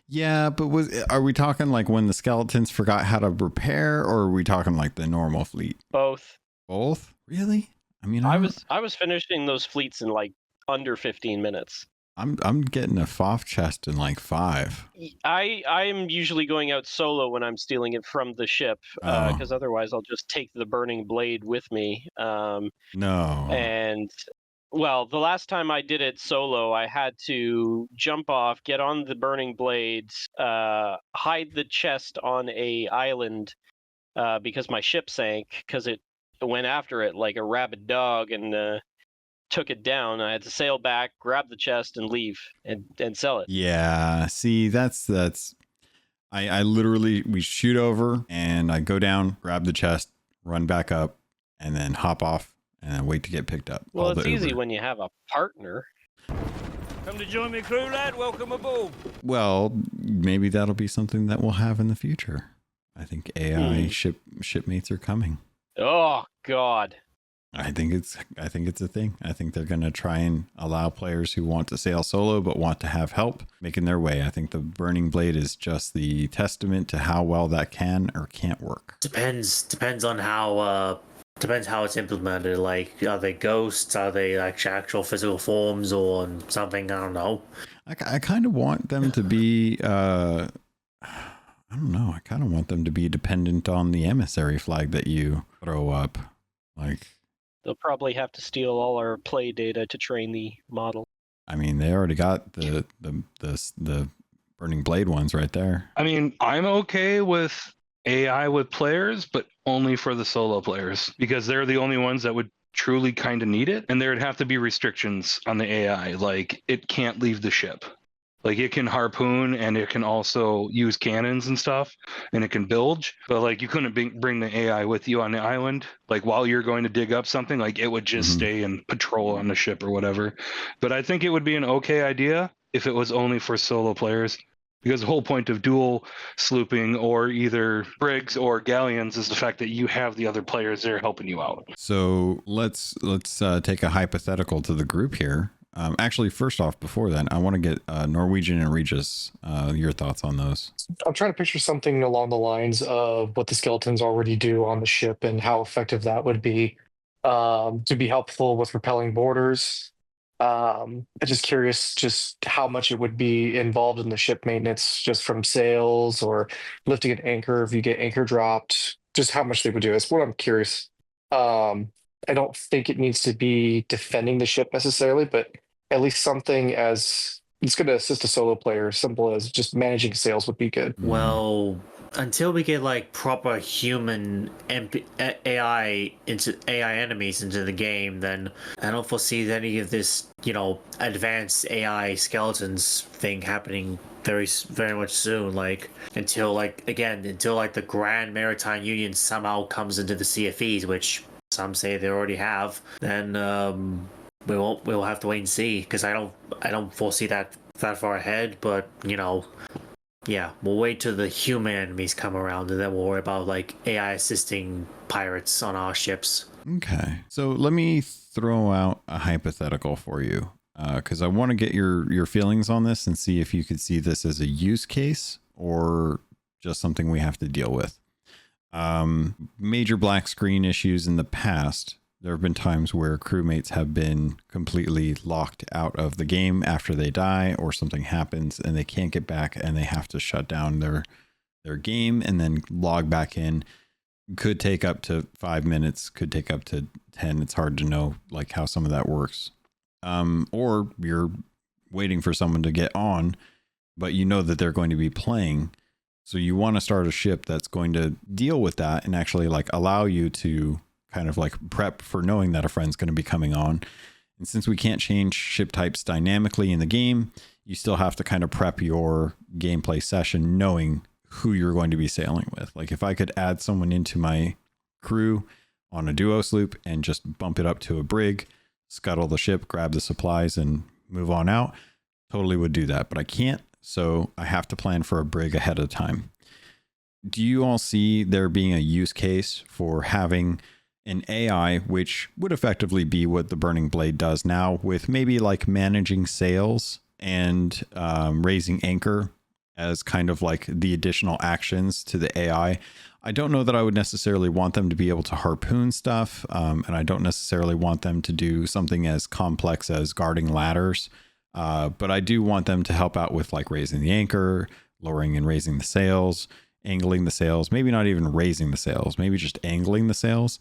Yeah, but are we talking like when the skeletons forgot how to repair, or are we talking like the normal fleet? Both. Both? Really? I mean, I was finishing those fleets in like under 15 minutes. I'm getting a FOF chest in like 5. I'm usually going out solo when I'm stealing it from the ship, because otherwise I'll just take the Burning Blade with me. No. And well, the last time I did it solo, I had to jump off, get on the Burning Blades, hide the chest on a island because my ship sank, because it went after it like a rabid dog and took it down. I had to sail back, grab the chest, and leave and sell it. Yeah. See, that's I literally, we shoot over and I go down, grab the chest, run back up, and then hop off and then wait to get picked up. Well, it's easy when you have a partner. Come to join me, crew lad. Welcome aboard. Well, maybe that'll be something that we'll have in the future. I think AI shipmates are coming. Oh God. I think it's a thing. I think they're going to try and allow players who want to sail solo but want to have help making their way. I think the Burning Blade is just the testament to how well that can or can't work. Depends on how it's implemented. Like, are they ghosts? Are they like actual physical forms or something? I don't know. I kind of want them to be I don't know. I kind of want them to be dependent on the emissary flag that you throw up. Like, they'll probably have to steal all our play data to train the model. I mean, they already got the Burning Blade ones right there. I mean, I'm okay with AI with players, but only for the solo players, because they're the only ones that would truly kind of need it. And there would have to be restrictions on the AI. Like, it can't leave the ship. Like, it can harpoon and it can also use cannons and stuff, and it can bilge. But like, you couldn't bring the AI with you on the island. Like, while you're going to dig up something, like it would just stay and patrol on the ship or whatever. But I think it would be an okay idea if it was only for solo players, because the whole point of dual slooping or either brigs or galleons is the fact that you have the other players there helping you out. So let's take a hypothetical to the group here. Actually, first off, before that, I want to get Norwegian and Regis, your thoughts on those. I'm trying to picture something along the lines of what the skeletons already do on the ship and how effective that would be to be helpful with repelling borders. I'm just curious just how much it would be involved in the ship maintenance, just from sails or lifting an anchor if you get anchor dropped, just how much they would do. That's what I'm curious. I don't think it needs to be defending the ship necessarily, but at least something as it's going to assist a solo player. Simple as just managing sales would be good. Well, until we get like proper human AI enemies into the game, then I don't foresee any of this, advanced AI skeletons thing happening very much soon. Like until the Grand Maritime Union somehow comes into the CFEs, which some say they already have, then we'll have to wait and see, because I don't foresee that far ahead. But yeah, we'll wait till the human enemies come around, and then we'll worry about like AI assisting pirates on our ships. Okay, so let me throw out a hypothetical for you, because I want to get your feelings on this and see if you could see this as a use case or just something we have to deal with. Major black screen issues in the past. There have been times where crewmates have been completely locked out of the game after they die, or something happens and they can't get back and they have to shut down their game and then log back in. Could take up to 5 minutes, could take up to 10. It's hard to know like how some of that works. Or you're waiting for someone to get on, but you know that they're going to be playing. So you want to start a ship that's going to deal with that and actually like allow you to kind of like prep for knowing that a friend's going to be coming on. And since we can't change ship types dynamically in the game, you still have to kind of prep your gameplay session knowing who you're going to be sailing with. Like if I could add someone into my crew on a duo sloop and just bump it up to a brig, scuttle the ship, grab the supplies and move on out, totally would do that. But I can't, so I have to plan for a brig ahead of time. Do you all see there being a use case for having an AI, which would effectively be what the Burning Blade does now, with maybe like managing sails and raising anchor as kind of like the additional actions to the AI? I don't know that I would necessarily want them to be able to harpoon stuff, and I don't necessarily want them to do something as complex as guarding ladders, but I do want them to help out with like raising the anchor, lowering and raising the sails, angling the sails, maybe not even raising the sails, maybe just angling the sails,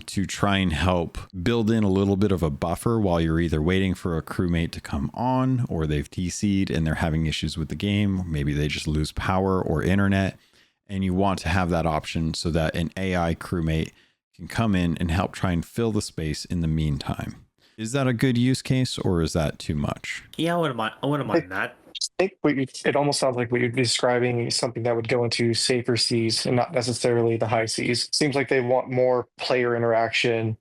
to try and help build in a little bit of a buffer while you're either waiting for a crewmate to come on, or they've TC'd and they're having issues with the game. Maybe they just lose power or internet, and you want to have that option so that an AI crewmate can come in and help try and fill the space in the meantime. Is that a good use case, or is that too much? Yeah, I wouldn't mind that. I think it almost sounds like what you're describing is something that would go into safer seas and not necessarily the high seas. Seems like they want more player interaction,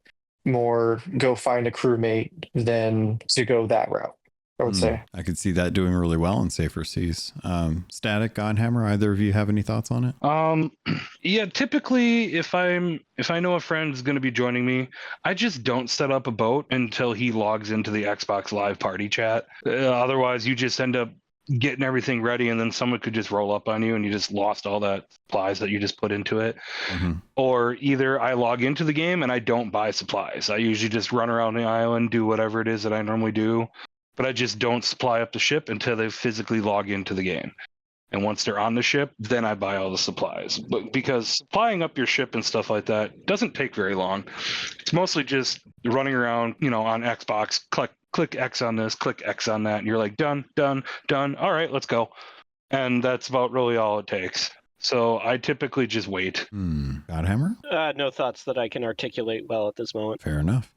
more go find a crewmate than to go that route, I would say. I could see that doing really well in safer seas. Static, Godhammer, either of you have any thoughts on it? Yeah, typically if I know a friend is going to be joining me, I just don't set up a boat until he logs into the Xbox Live party chat. Otherwise, you just end up getting everything ready, and then someone could just roll up on you and you just lost all that supplies that you just put into it. Or either I log into the game and I don't buy supplies. I usually just run around the island, do whatever it is that I normally do, but I just don't supply up the ship until they physically log into the game. And once they're on the ship, then I buy all the supplies. But because supplying up your ship and stuff like that doesn't take very long. It's mostly just running around, on Xbox, click X on this, click X on that, and you're like, done. All right, let's go. And that's about really all it takes. So I typically just wait. Godhammer? No thoughts that I can articulate well at this moment. Fair enough.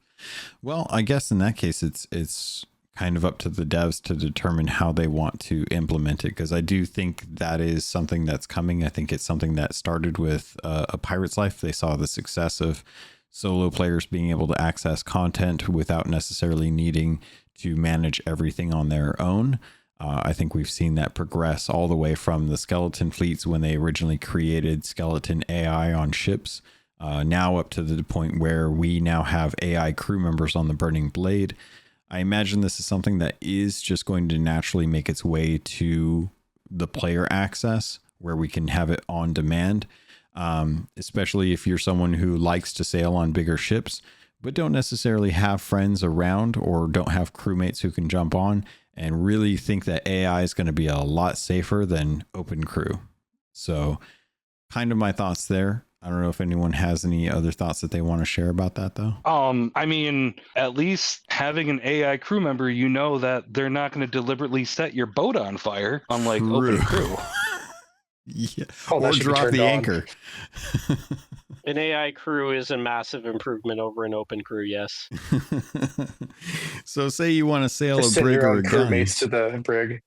Well, I guess in that case, it's kind of up to the devs to determine how they want to implement it, because I do think that is something that's coming. I think it's something that started with A Pirate's Life. They saw the success of solo players being able to access content without necessarily needing to manage everything on their own. I think we've seen that progress all the way from the skeleton fleets when they originally created skeleton AI on ships, now up to the point where we now have AI crew members on the Burning Blade. I imagine this is something that is just going to naturally make its way to the player access, where we can have it on demand, especially if you're someone who likes to sail on bigger ships, but don't necessarily have friends around or don't have crewmates who can jump on, and really think that AI is going to be a lot safer than open crew. So kind of my thoughts there. I don't know if anyone has any other thoughts that they want to share about that, though. I mean, at least having an AI crew member, you know that they're not going to deliberately set your boat on fire, unlike open crew. Yeah, Oh, that or should be drop turned the on. anchor. An AI crew is a massive improvement over an open crew, yes. So say you want to sail Just a send brig your or own a gun. crewmates to the brig.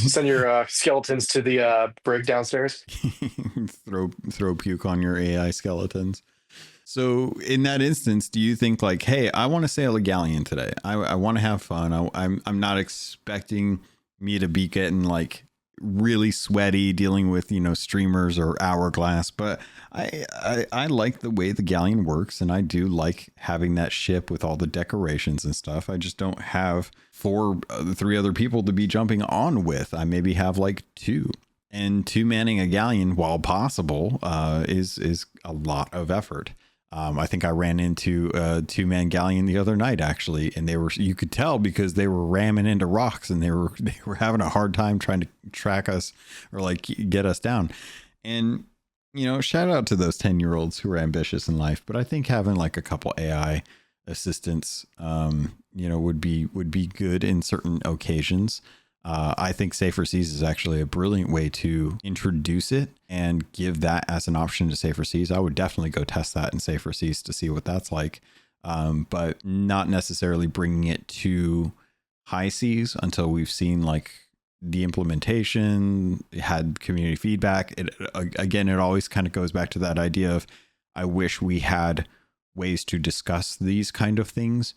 Send your skeletons to the brig downstairs. throw puke on your AI skeletons. So in that instance, do you think like, hey, I want to sail a galleon today. I want to have fun. I'm not expecting me to be getting like really sweaty dealing with, streamers or hourglass, but I like the way the galleon works, and I do like having that ship with all the decorations and stuff. I just don't have 3 other people to be jumping on with. I maybe have like 2. And 2 manning a galleon, while possible, is a lot of effort. I think I ran into a 2-man galleon the other night, actually, and you could tell because they were ramming into rocks, and they were having a hard time trying to track us or like get us down. And, shout out to those 10-year-olds who are ambitious in life. But I think having like a couple AI assistants, would be good in certain occasions. I think Safer Seas is actually a brilliant way to introduce it and give that as an option to Safer Seas. I would definitely go test that in Safer Seas to see what that's like, but not necessarily bringing it to high seas until we've seen like the implementation, had community feedback. It always kind of goes back to that idea of, I wish we had ways to discuss these kind of things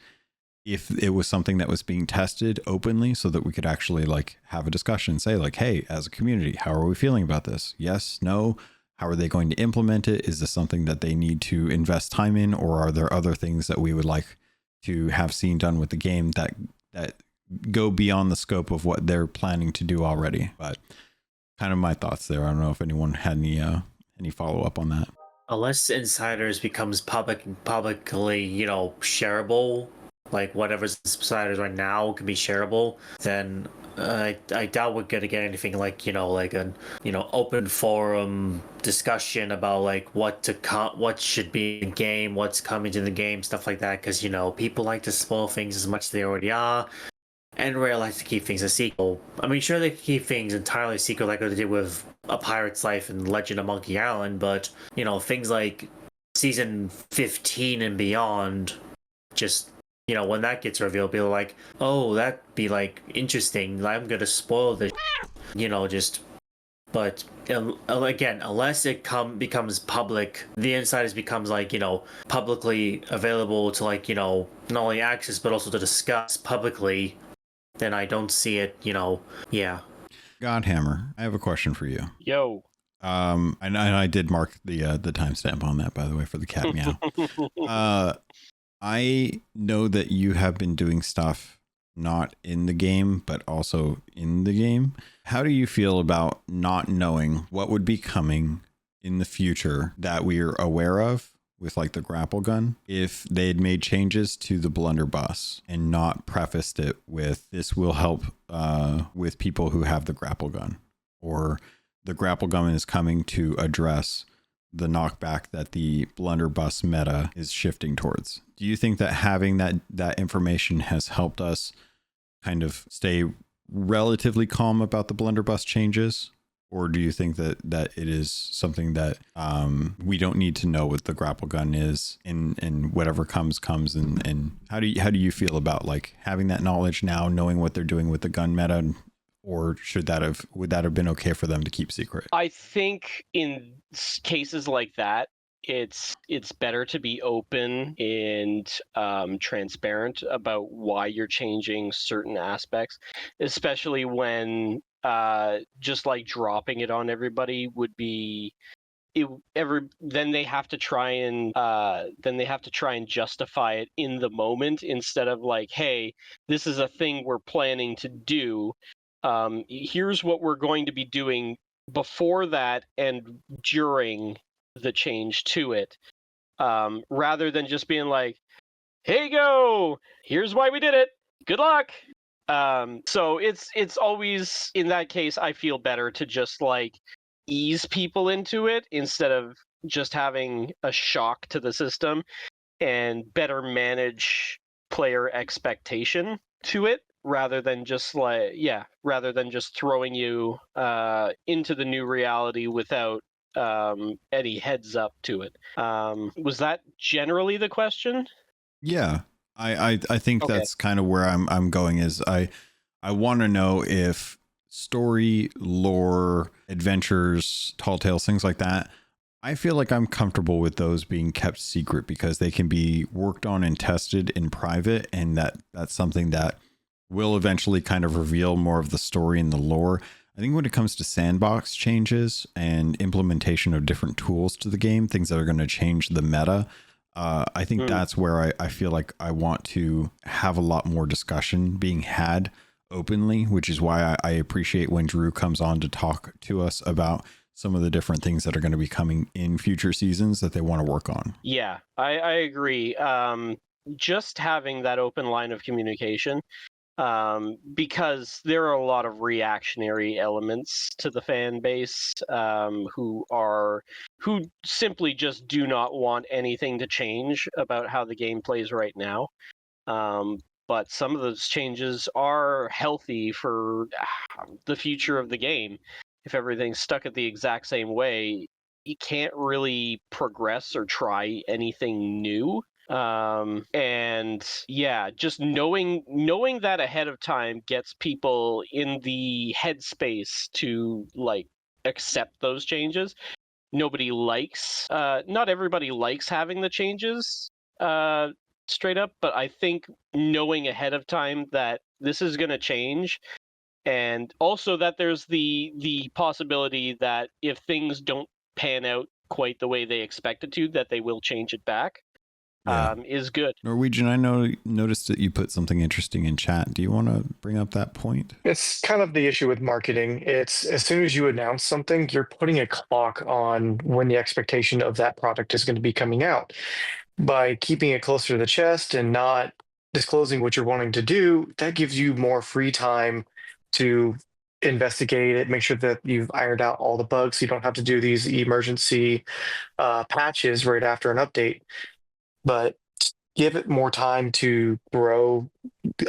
if it was something that was being tested openly, so that we could actually like have a discussion, say like, hey, as a community, how are we feeling about this? Yes, no. How are they going to implement it? Is this something that they need to invest time in, or are there other things that we would like to have seen done with the game that go beyond the scope of what they're planning to do already? But kind of my thoughts there. I don't know if anyone had any follow up on that. Unless Insiders becomes publicly, shareable, like whatever's Insiders right now can be shareable, then I doubt we're gonna get anything like like an open forum discussion about like what should be in game, what's coming to the game, stuff like that. Because people like to spoil things as much as they already are, and Rare likes to keep things a secret. I mean, sure, they can keep things entirely secret, like they did with A Pirate's Life and Legend of Monkey Island, but things like season 15 and beyond, just when that gets revealed, be like, oh, that'd be like interesting. I'm gonna spoil this, But again, unless it becomes public, the Insiders becomes like publicly available to like not only access but also to discuss publicly, then I don't see it. Yeah. Godhammer, I have a question for you. Yo. I did mark the timestamp on that, by the way, for the cat meow. I know that you have been doing stuff not in the game, but also in the game. How do you feel about not knowing what would be coming in the future that we're aware of with like the grapple gun, if they'd made changes to the blunderbuss and not prefaced it with, this will help with people who have the grapple gun, or the grapple gun is coming to address the knockback that the blunderbuss meta is shifting towards? Do you think that having that information has helped us kind of stay relatively calm about the blunderbuss changes? Or do you think that it is something that we don't need to know what the grapple gun is, and whatever comes, and how do you feel about like having that knowledge now, knowing what they're doing with the gun meta? Or would that have been okay for them to keep secret? I think in cases like that, it's better to be open and transparent about why you're changing certain aspects, especially when just like dropping it on everybody would be then they have to try and justify it in the moment, instead of like, hey, this is a thing we're planning to do. Here's what we're going to be doing before that and during the change to it, rather than just being like, hey, go, here's why we did it, good luck. So it's always, in that case, I feel better to just like ease people into it instead of just having a shock to the system and better manage player expectation to it rather than just throwing you into the new reality without any heads up to it. Was that generally the question? Yeah, I think Okay. that's kind of where I'm going. Is I want to know if story, lore, adventures, tall tales, things like that. I feel like I'm comfortable with those being kept secret because they can be worked on and tested in private, and that's something that will eventually kind of reveal more of the story and the lore. I think when it comes to sandbox changes and implementation of different tools to the game, things that are going to change the meta, I think that's where I feel like I want to have a lot more discussion being had openly, which is why I appreciate when Drew comes on to talk to us about some of the different things that are going to be coming in future seasons that they want to work on. Yeah, I agree. Just having that open line of communication, because there are a lot of reactionary elements to the fan base who simply just do not want anything to change about how the game plays right now. But some of those changes are healthy for the future of the game. If everything's stuck at the exact same way, you can't really progress or try anything new. And yeah, just knowing that ahead of time gets people in the headspace to like accept those changes. Not everybody likes having the changes straight up, but I think knowing ahead of time that this is going to change, and also that there's the possibility that if things don't pan out quite the way they expect it to, that they will change it back, is good. Norwegian, I noticed that you put something interesting in chat. Do you want to bring up that point? It's kind of the issue with marketing. It's as soon as you announce something, you're putting a clock on when the expectation of that product is going to be coming out. By keeping it closer to the chest and not disclosing what you're wanting to do, that gives you more free time to investigate it, make sure that you've ironed out all the bugs so you don't have to do these emergency patches right after an update. But give it more time to grow,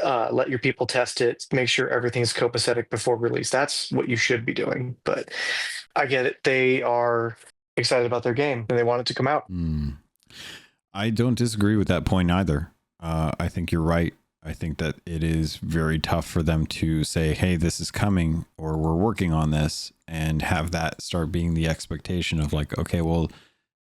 let your people test it, make sure everything's copacetic before release. That's what you should be doing. But I get it. They are excited about their game and they want it to come out. I don't disagree with that point either. I think you're right. I think that it is very tough for them to say, hey, this is coming, or we're working on this, and have that start being the expectation of like, okay, well,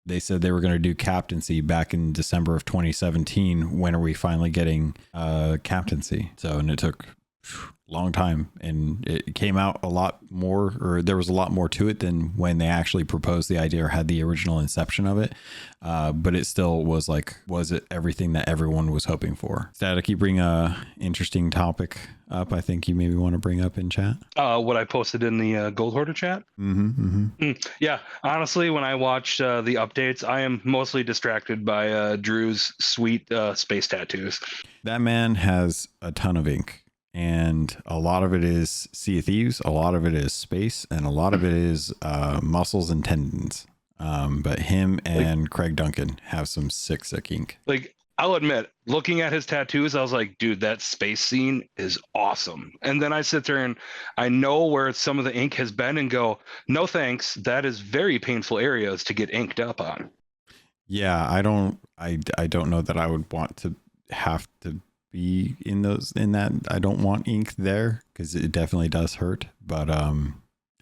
they said they were going to do captaincy back in December of 2017. When are we finally getting captaincy? And it took a long time, and it came out a lot more, or there was a lot more to it than when they actually proposed the idea or had the original inception of it. But it still was like, was it everything that everyone was hoping for? Static, you bring a interesting topic up. I think you maybe want to bring up in chat. What I posted in the Gold Hoarder chat. Yeah, honestly, when I watch the updates, I am mostly distracted by Drew's sweet space tattoos. That man has a ton of ink. And a lot of it is Sea of Thieves, a lot of it is space, and a lot of it is muscles and tendons. But him and Craig Duncan have some sick ink. Like, I'll admit, looking at his tattoos, I was like, dude, that space scene is awesome. And then I sit there and I know where some of the ink has been and go, no thanks. That is very painful areas to get inked up on. Yeah, I don't know that I would want to have to be in that. I don't want ink there because it definitely does hurt, but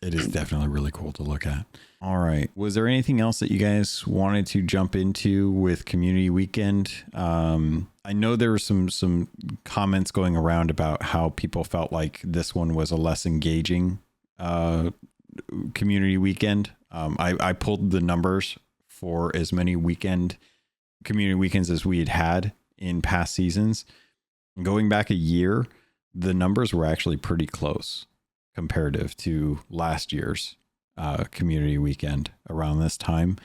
it is definitely really cool to look at. All right, was there anything else that you guys wanted to jump into with community weekend? I know there were some comments going around about how people felt like this one was a less engaging community weekend. I pulled the numbers for as many community weekends as we had in past seasons. Going back a year, the numbers were actually pretty close comparative to last year's community weekend around this time.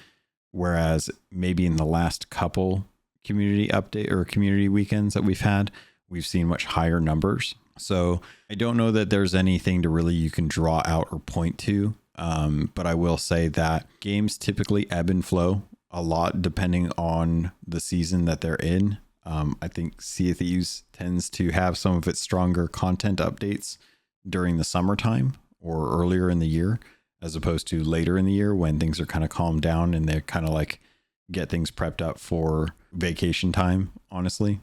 Whereas maybe in the last couple community update or community weekends that we've had, we've seen much higher numbers. So I don't know that there's anything to really you can draw out or point to But I will say that games typically ebb and flow a lot depending on the season that they're in. I think Sea of Thieves tends to have some of its stronger content updates during the summertime or earlier in the year, as opposed to later in the year when things are kind of calmed down and they're kind of like get things prepped up for vacation time, honestly.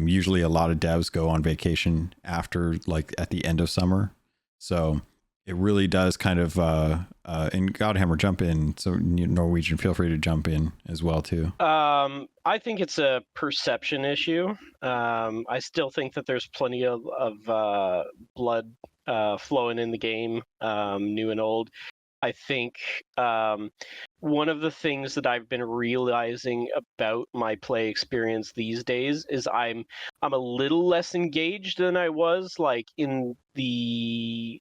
Usually a lot of devs go on vacation after like at the end of summer. So it really does kind of, and Godhammer, jump in. So Norwegian, feel free to jump in as well too. I think it's a perception issue. I still think that there's plenty of blood flowing in the game, new and old. I think one of the things that I've been realizing about my play experience these days is I'm a little less engaged than I was like in the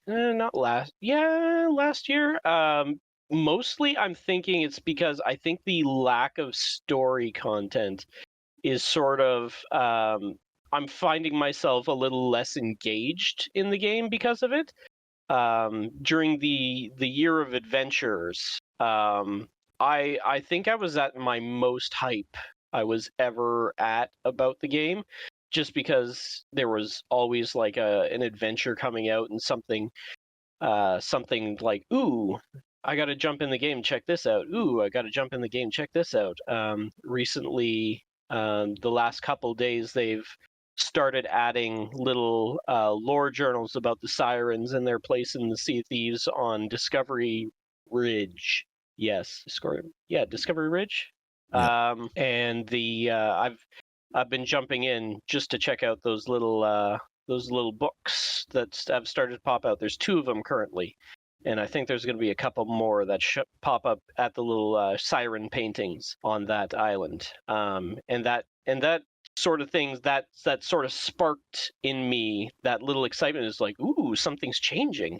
last year. Mostly I'm thinking it's because I think the lack of story content is sort of I'm finding myself a little less engaged in the game because of it. During the year of adventures, I think I was at my most hype I was ever at about the game, just because there was always like an adventure coming out and something like, ooh, I got to jump in the game, check this out. Ooh, I got to jump in the game, check this out. Recently, the last couple days, they've started adding little lore journals about the sirens and their place in the Sea of Thieves on Discovery Ridge. Yes, Discovery Ridge. Yeah. And the I've been jumping in just to check out those little books that have started to pop out. There's 2 of them currently, and I think there's going to be a couple more that pop up at the little siren paintings on that island. And that sort of things that sort of sparked in me that little excitement is like, ooh, something's changing,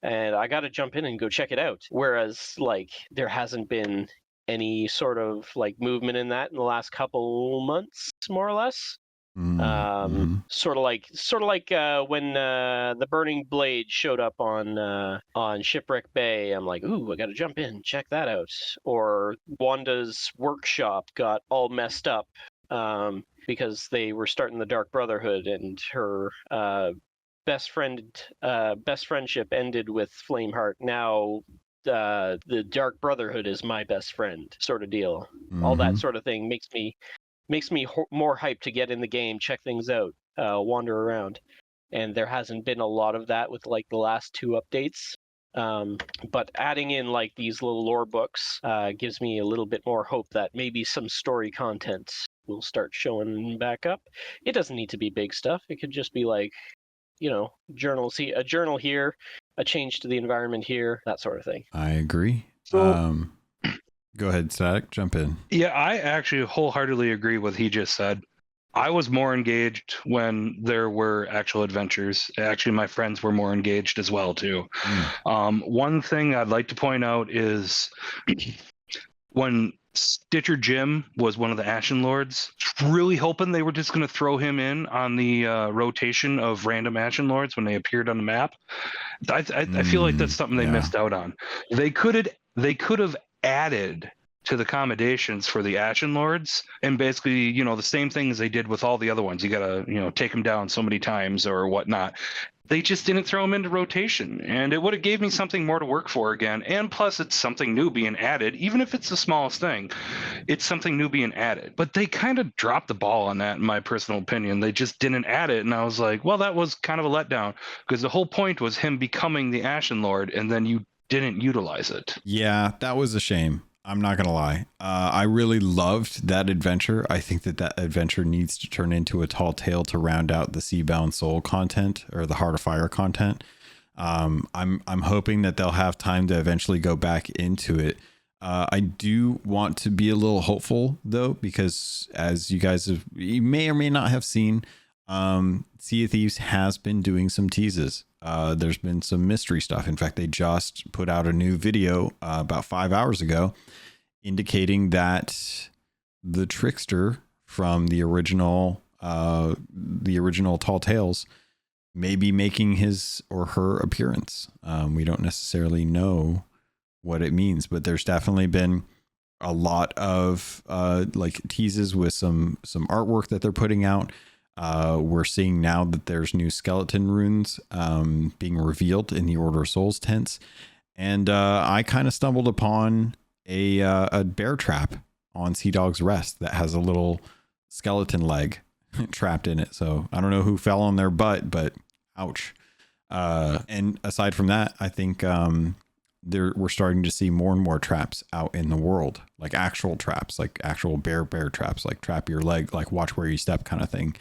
and I got to jump in and go check it out. Whereas like there hasn't been any sort of like movement in that in the last couple months, more or less. Sort of like when the Burning Blade showed up on Shipwreck Bay. I'm like, ooh, I got to jump in, check that out. Or Wanda's workshop got all messed up because they were starting the Dark Brotherhood, and her best friendship ended with Flameheart. Now the Dark Brotherhood is my best friend, sort of deal. All that sort of thing makes me more hyped to get in the game, check things out, wander around. And there hasn't been a lot of that with like the last 2 updates. But adding in like these little lore books gives me a little bit more hope that maybe some story content will start showing back up. It doesn't need to be big stuff. It could just be like, journals. See, a journal here, a change to the environment here, that sort of thing. I agree. So, go ahead, Static, jump in. Yeah, I actually wholeheartely agree with what he just said. I was more engaged when there were actual adventures. Actually, my friends were more engaged as well, too. One thing I'd like to point out is when Stitcher Jim was one of the Ashen Lords, really hoping they were just going to throw him in on the rotation of random Ashen Lords when they appeared on the map. I feel like that's something they missed out on. They could have added to the accommodations for the Ashen Lords, and basically, the same things they did with all the other ones. You gotta, take them down so many times or whatnot. They just didn't throw them into rotation, and it would have gave me something more to work for again. And plus, it's something new being added, even if it's the smallest thing. It's something new being added. But they kind of dropped the ball on that, in my personal opinion. They just didn't add it, and I was like, well, that was kind of a letdown, because the whole point was him becoming the Ashen Lord, and then you didn't utilize it. Yeah, that was a shame. I'm not going to lie. I really loved that adventure. I think that adventure needs to turn into a tall tale to round out the Seabound Soul content or the Heart of Fire content. I'm hoping that they'll have time to eventually go back into it. I do want to be a little hopeful though, because as you may or may not have seen, Sea of Thieves has been doing some teases. There's been some mystery stuff. In fact, they just put out a new video about 5 hours ago indicating that the trickster from the original Tall Tales maybe making his or her appearance. We don't necessarily know what it means, but there's definitely been a lot of like teases with some artwork that they're putting out. We're seeing now that there's new skeleton runes being revealed in the Order of Souls tents, and I kind of stumbled upon a bear trap on Sea Dog's Rest that has a little skeleton leg trapped in it. So I don't know who fell on their butt, but ouch. And aside from that, I think we're starting to see more and more traps out in the world, like actual traps, like actual bear traps, like trap your leg, like watch where you step kind of thing.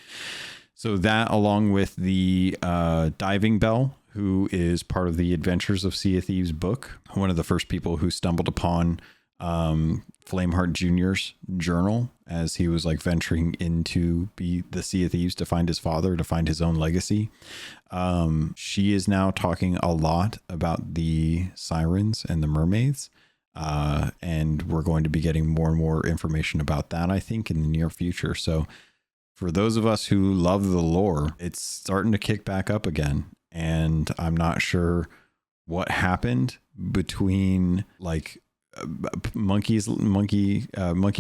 So that, along with the diving bell, who is part of the Adventures of Sea of Thieves book, one of the first people who stumbled upon Flameheart Jr.'s journal as he was like venturing into the Sea of Thieves to find his father, to find his own legacy. She is now talking a lot about the sirens and the mermaids. And we're going to be getting more and more information about that, I think, in the near future. So for those of us who love the lore, it's starting to kick back up again. And I'm not sure what happened between like Monkey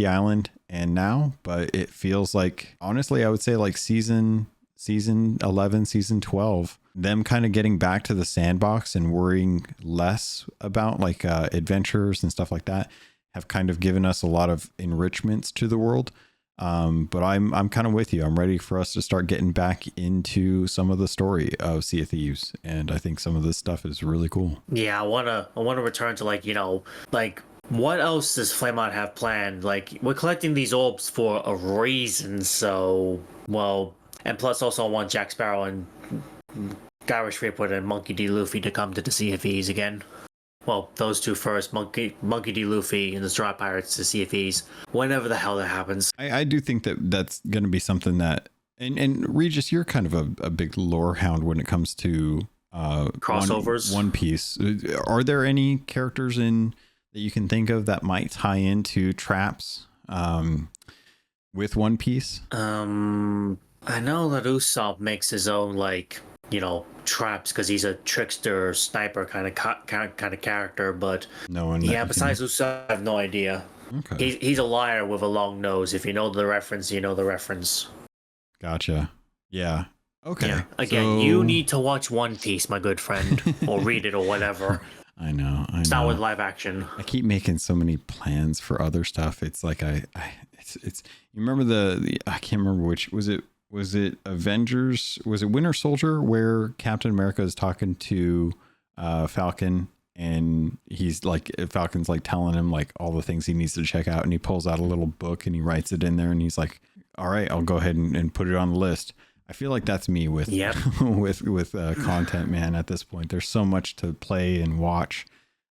Island and now, but it feels like, honestly, I would say like season 11, season 12, them kind of getting back to the sandbox and worrying less about like adventures and stuff like that have kind of given us a lot of enrichments to the world. But I'm kind of with you. I'm ready for us to start getting back into some of the story of Sea of Thieves, and I think some of this stuff is really cool. Yeah, I wanna return to like, you know, like what else does Flameout have planned? Like, we're collecting these orbs for a reason, so well, and plus also I want Jack Sparrow and Garish Ripwood and Monkey D. Luffy to come to the Sea of Thieves again. Well, those two first, Monkey D. Luffy and the Straw Pirates to Sea of Thieves, whenever the hell that happens. I do think that's going to be something that, and Regis, you're kind of a big lore hound when it comes to crossovers. One Piece. Are there any characters that you can think of that might tie into traps with One Piece? I know that Usopp makes his own, like, you know, traps because he's a trickster, sniper kind of character. But no one. Yeah, besides Usopp, I have no idea. Okay. He's a liar with a long nose. If you know the reference, you know the reference. Gotcha. Yeah. Okay. Yeah. Again, you need to watch One Piece, my good friend, or read it or whatever. I know. Start with live action. I keep making so many plans for other stuff. It's like it's. You remember I can't remember which was it. Was it Avengers? Was it Winter Soldier where Captain America is talking to Falcon, and he's like, Falcon's like telling him like all the things he needs to check out, and he pulls out a little book and he writes it in there, and he's like, all right, I'll go ahead and put it on the list. I feel like that's me with with content, man. At this point, there's so much to play and watch.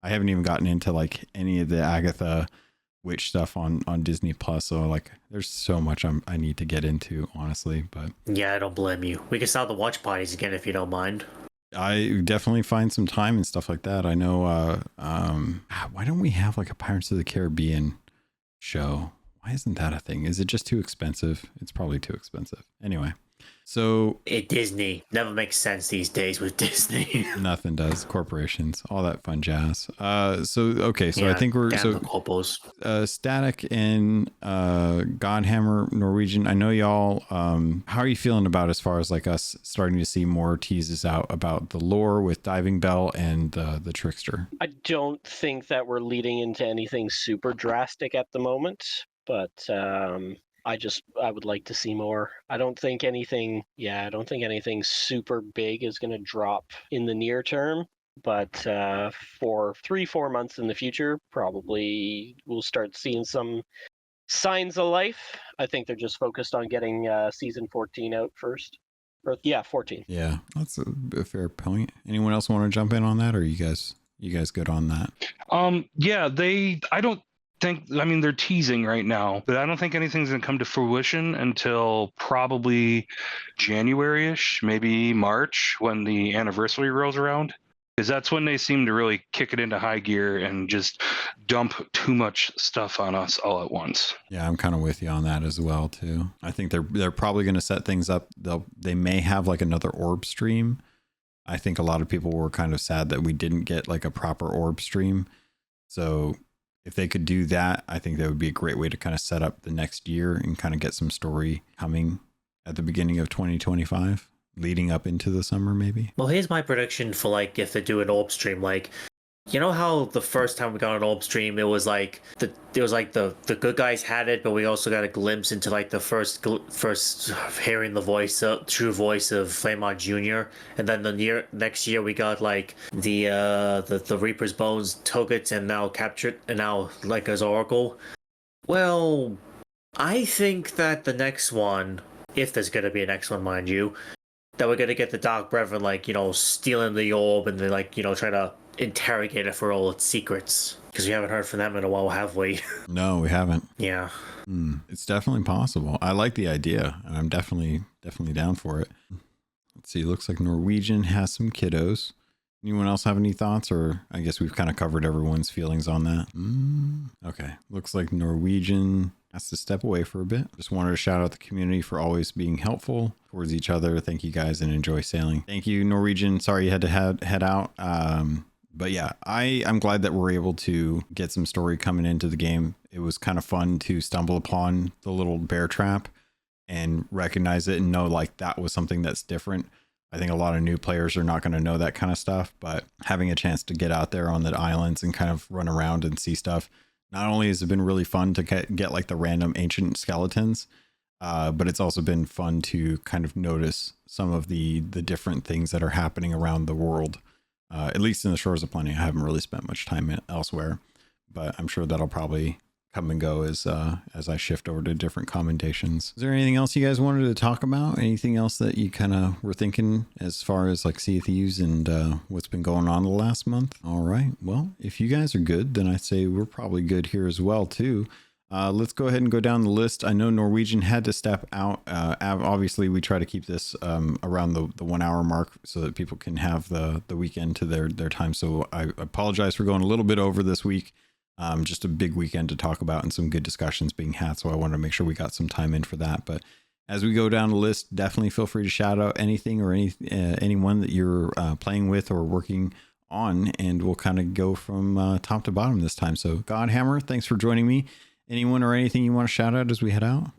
I haven't even gotten into like any of the Agatha Witch stuff on Disney Plus, so like there's so much I need to get into, honestly. But yeah, I don't blame you. We can start the watch parties again if you don't mind. I definitely find some time and stuff like that. I know why don't we have like a Pirates of the Caribbean show? Why isn't that a thing? Is it just too expensive? It's probably too expensive. Anyway. So Disney never makes sense these days with Disney. Nothing does. Corporations, all that fun jazz. Okay, so yeah, I think we're Static and Godhammer Norwegian. I know y'all. How are you feeling about as far as like us starting to see more teases out about the lore with Diving Bell and the Trickster? I don't think that we're leading into anything super drastic at the moment, but I would like to see more. I don't think anything super big is going to drop in the near term, but for 3-4 months in the future, probably we'll start seeing some signs of life. I think they're just focused on getting season 14 out first. 14. Yeah, that's a fair point. Anyone else want to jump in on that, or you guys good on that? Yeah, they're teasing right now, but I don't think anything's going to come to fruition until probably January-ish, maybe March, when the anniversary rolls around. because that's when they seem to really kick it into high gear and just dump too much stuff on us all at once. Yeah, I'm kind of with you on that as well too. I think they're probably going to set things up. They may have like another orb stream. I think a lot of people were kind of sad that we didn't get like a proper orb stream. So if they could do that, I think that would be a great way to kind of set up the next year and kind of get some story coming at the beginning of 2025, leading up into the summer maybe. Well, here's my prediction for like if they do an orb stream, like, you know how the first time we got an orb stream, it was like the good guys had it, but we also got a glimpse into like the first hearing the voice, true voice of Flamon Jr. And then next year we got like the Reaper's Bones Toget and now captured and now like as Oracle. Well, I think that the next one, if there's gonna be a next one, mind you, that we're gonna get the Dark Brethren like, you know, stealing the orb and then like, you know, try to interrogate it for all its secrets, because we haven't heard from them in a while, have we? No, we haven't. Yeah. It's definitely possible. I like the idea, and I'm definitely down for it. Let's see. Looks like Norwegian has some kiddos. Anyone else have any thoughts, or I guess we've kind of covered everyone's feelings on that. Okay. Looks like Norwegian has to step away for a bit. Just wanted to shout out the community for always being helpful towards each other. Thank you guys, and enjoy sailing. Thank you, Norwegian. Sorry you had to head out. But yeah, I'm glad that we're able to get some story coming into the game. It was kind of fun to stumble upon the little bear trap and recognize it and know like that was something that's different. I think a lot of new players are not going to know that kind of stuff, but having a chance to get out there on the islands and kind of run around and see stuff, not only has it been really fun to get like the random ancient skeletons, but it's also been fun to kind of notice some of the different things that are happening around the world. At least in the Shores of Plenty. I haven't really spent much time elsewhere, but I'm sure that'll probably come and go as I shift over to different commendations. Is there anything else you guys wanted to talk about? Anything else that you kind of were thinking as far as like Sea of Thieves and what's been going on the last month? All right. Well, if you guys are good, then I'd say we're probably good here as well too. Let's go ahead and go down the list. I know Norwegian had to step out. Obviously, we try to keep this around the 1 hour mark so that people can have the weekend to their time. So I apologize for going a little bit over this week. Just a big weekend to talk about and some good discussions being had. So I wanted to make sure we got some time in for that. But as we go down the list, definitely feel free to shout out anything or anyone that you're playing with or working on, and we'll kind of go from top to bottom this time. So Godhammer, thanks for joining me. Anyone or anything you want to shout out as we head out?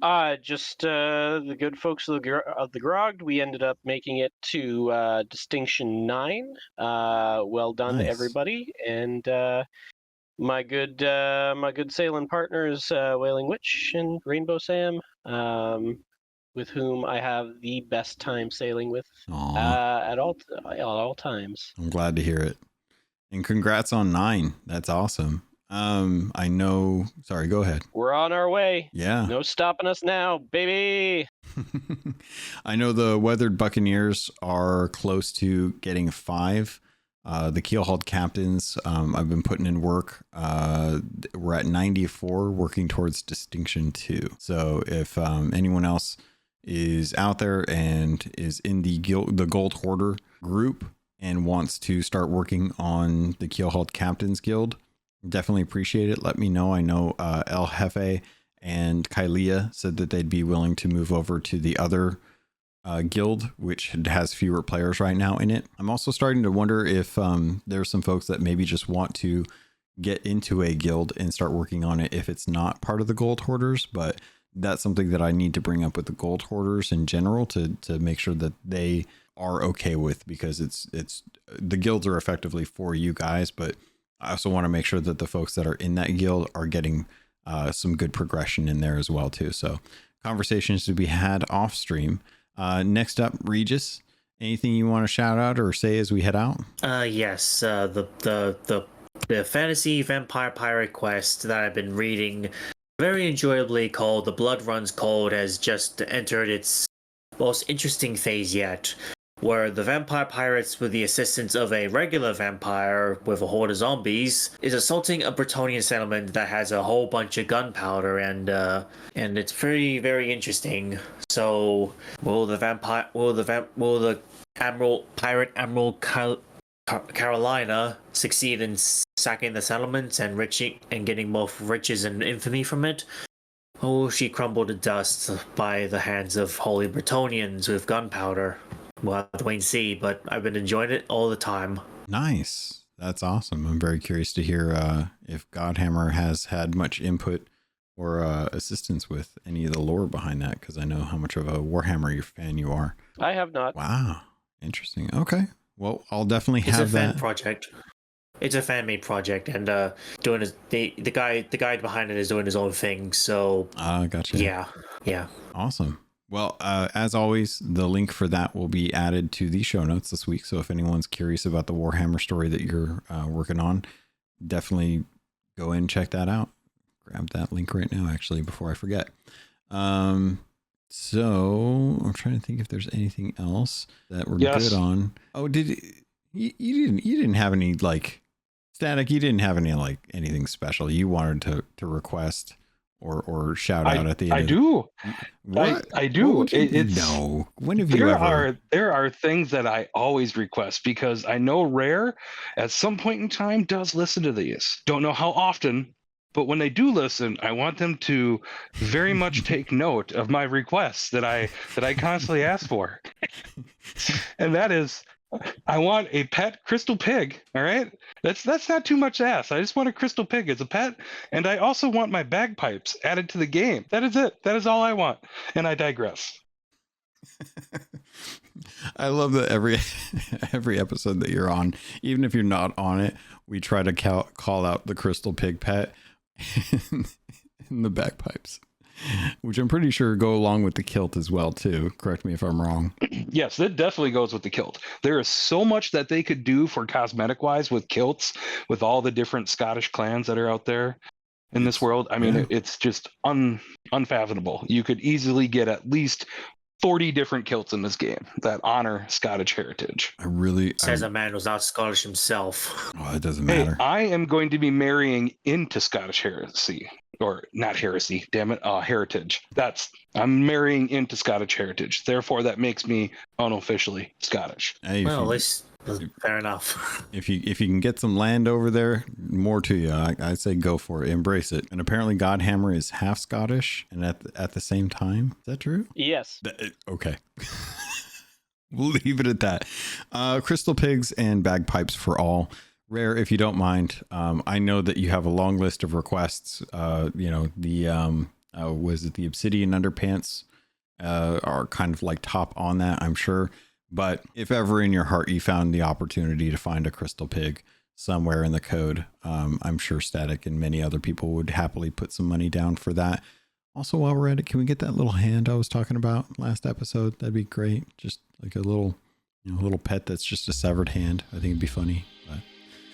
Just the good folks of the Grog. We ended up making it to Distinction 9. Well done to everybody. And my good sailing partners, Wailing Witch and Rainbow Sam, with whom I have the best time sailing with at all times. I'm glad to hear it. And congrats on 9. That's awesome. I know. Sorry, go ahead. We're on our way. Yeah. No stopping us now, baby. I know the Weathered Buccaneers are close to getting 5. The Keelhauled captains, I've been putting in work. We're at 94, working towards Distinction 2. So if anyone else is out there and is in the Gold Hoarder group and wants to start working on the Keelhauled Captains Guild, definitely appreciate it. Let me know. I know El Jefe and Kylia said that they'd be willing to move over to the other guild, which has fewer players right now in it. I'm also starting to wonder if there's some folks that maybe just want to get into a guild and start working on it if it's not part of the Gold Hoarders, but that's something that I need to bring up with the Gold Hoarders in general to make sure that they are okay with, because it's the guilds are effectively for you guys, but I also want to make sure that the folks that are in that guild are getting some good progression in there as well too. So conversations to be had off stream. Next up, Regis, anything you want to shout out or say as we head out? Yes. The fantasy vampire pirate quest that I've been reading very enjoyably, called The Blood Runs Cold, has just entered its most interesting phase yet, where the vampire pirates, with the assistance of a regular vampire with a horde of zombies, is assaulting a Bretonian settlement that has a whole bunch of gunpowder, and it's very, very interesting. So will the Carolina succeed in sacking the settlements and getting both riches and infamy from it, oh, she crumbled to dust by the hands of holy Bretonians with gunpowder. We'll have to wait and see, but I've been enjoying it all the time. Nice. That's awesome. I'm very curious to hear if Godhammer has had much input or assistance with any of the lore behind that, because I know how much of a Warhammer fan you are. I have not. Wow. Interesting. Okay. Well, I'll definitely It's have a fan that. project. It's a fan-made project, and doing the guy behind it is doing his own thing. So, Gotcha. Yeah. Awesome. Well, as always, the link for that will be added to the show notes this week. So if anyone's curious about the Warhammer story that you're working on, definitely go in and check that out. Grab that link right now, actually, before I forget. So I'm trying to think if there's anything else that we're good on. Oh, you didn't have any like Static? You didn't have any like anything special you wanted to request or shout out at the end? I do. What? I do. No. When have you ever? There are things that I always request because I know Rare at some point in time does listen to these. Don't know how often, but when they do listen, I want them to very much take note of my requests that I constantly ask for. And that is, I want a pet crystal pig. All right, that's not too much to ask. I just want a crystal pig as a pet, and I also want my bagpipes added to the game. That is it. That is all I want. And I digress. I love that every episode that you're on, even if you're not on it, we try to call out the crystal pig pet and the bagpipes, which I'm pretty sure go along with the kilt as well too. Correct me if I'm wrong. Yes, that definitely goes with the kilt. There is so much that they could do for cosmetic wise with kilts, with all the different Scottish clans that are out there in this world. I mean, it's just unfathomable. You could easily get at least 40 different kilts in this game that honor Scottish heritage. Says a man who's not Scottish himself. Oh, it doesn't matter. Hey, I am going to be marrying into Scottish heresy. Or not heresy, damn it, heritage. I'm marrying into Scottish heritage. Therefore, that makes me unofficially Scottish. Hey, well, at least fair enough. If you can get some land over there, more to you. I say go for it, embrace it. And apparently, Godhammer is half Scottish, and at the same time, is that true? Yes. Okay. We'll leave it at that. Crystal pigs and bagpipes for all. Rare, if you don't mind. I know that you have a long list of requests. Was it the Obsidian Underpants are kind of like top on that, I'm sure. But if ever in your heart you found the opportunity to find a crystal pig somewhere in the code, I'm sure Static and many other people would happily put some money down for that. Also, while we're at it, can we get that little hand I was talking about last episode? That'd be great. Just like a little pet that's just a severed hand. I think it'd be funny. But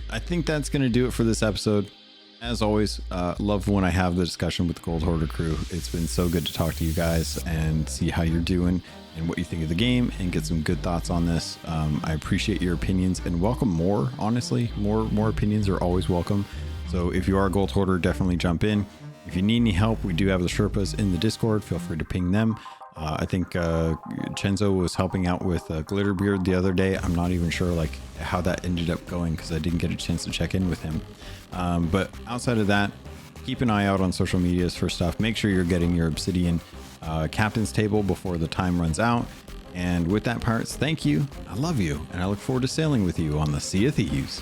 I think that's going to do it for this episode. As always, love when I have the discussion with the Gold Hoarder crew. It's been so good to talk to you guys and see how you're doing and what you think of the game and get some good thoughts on this. I appreciate your opinions and welcome more. Honestly, more opinions are always welcome. So if you are a Gold Hoarder, definitely jump in. If you need any help, we do have the Sherpas in the Discord. Feel free to ping them. I think Chenzo was helping out with Glitterbeard the other day. I'm not even sure like how that ended up going because I didn't get a chance to check in with him. But outside of that, keep an eye out on social medias for stuff. Make sure you're getting your Obsidian captain's table before the time runs out. And with that, pirates, thank you. I love you. And I look forward to sailing with you on the Sea of Thieves.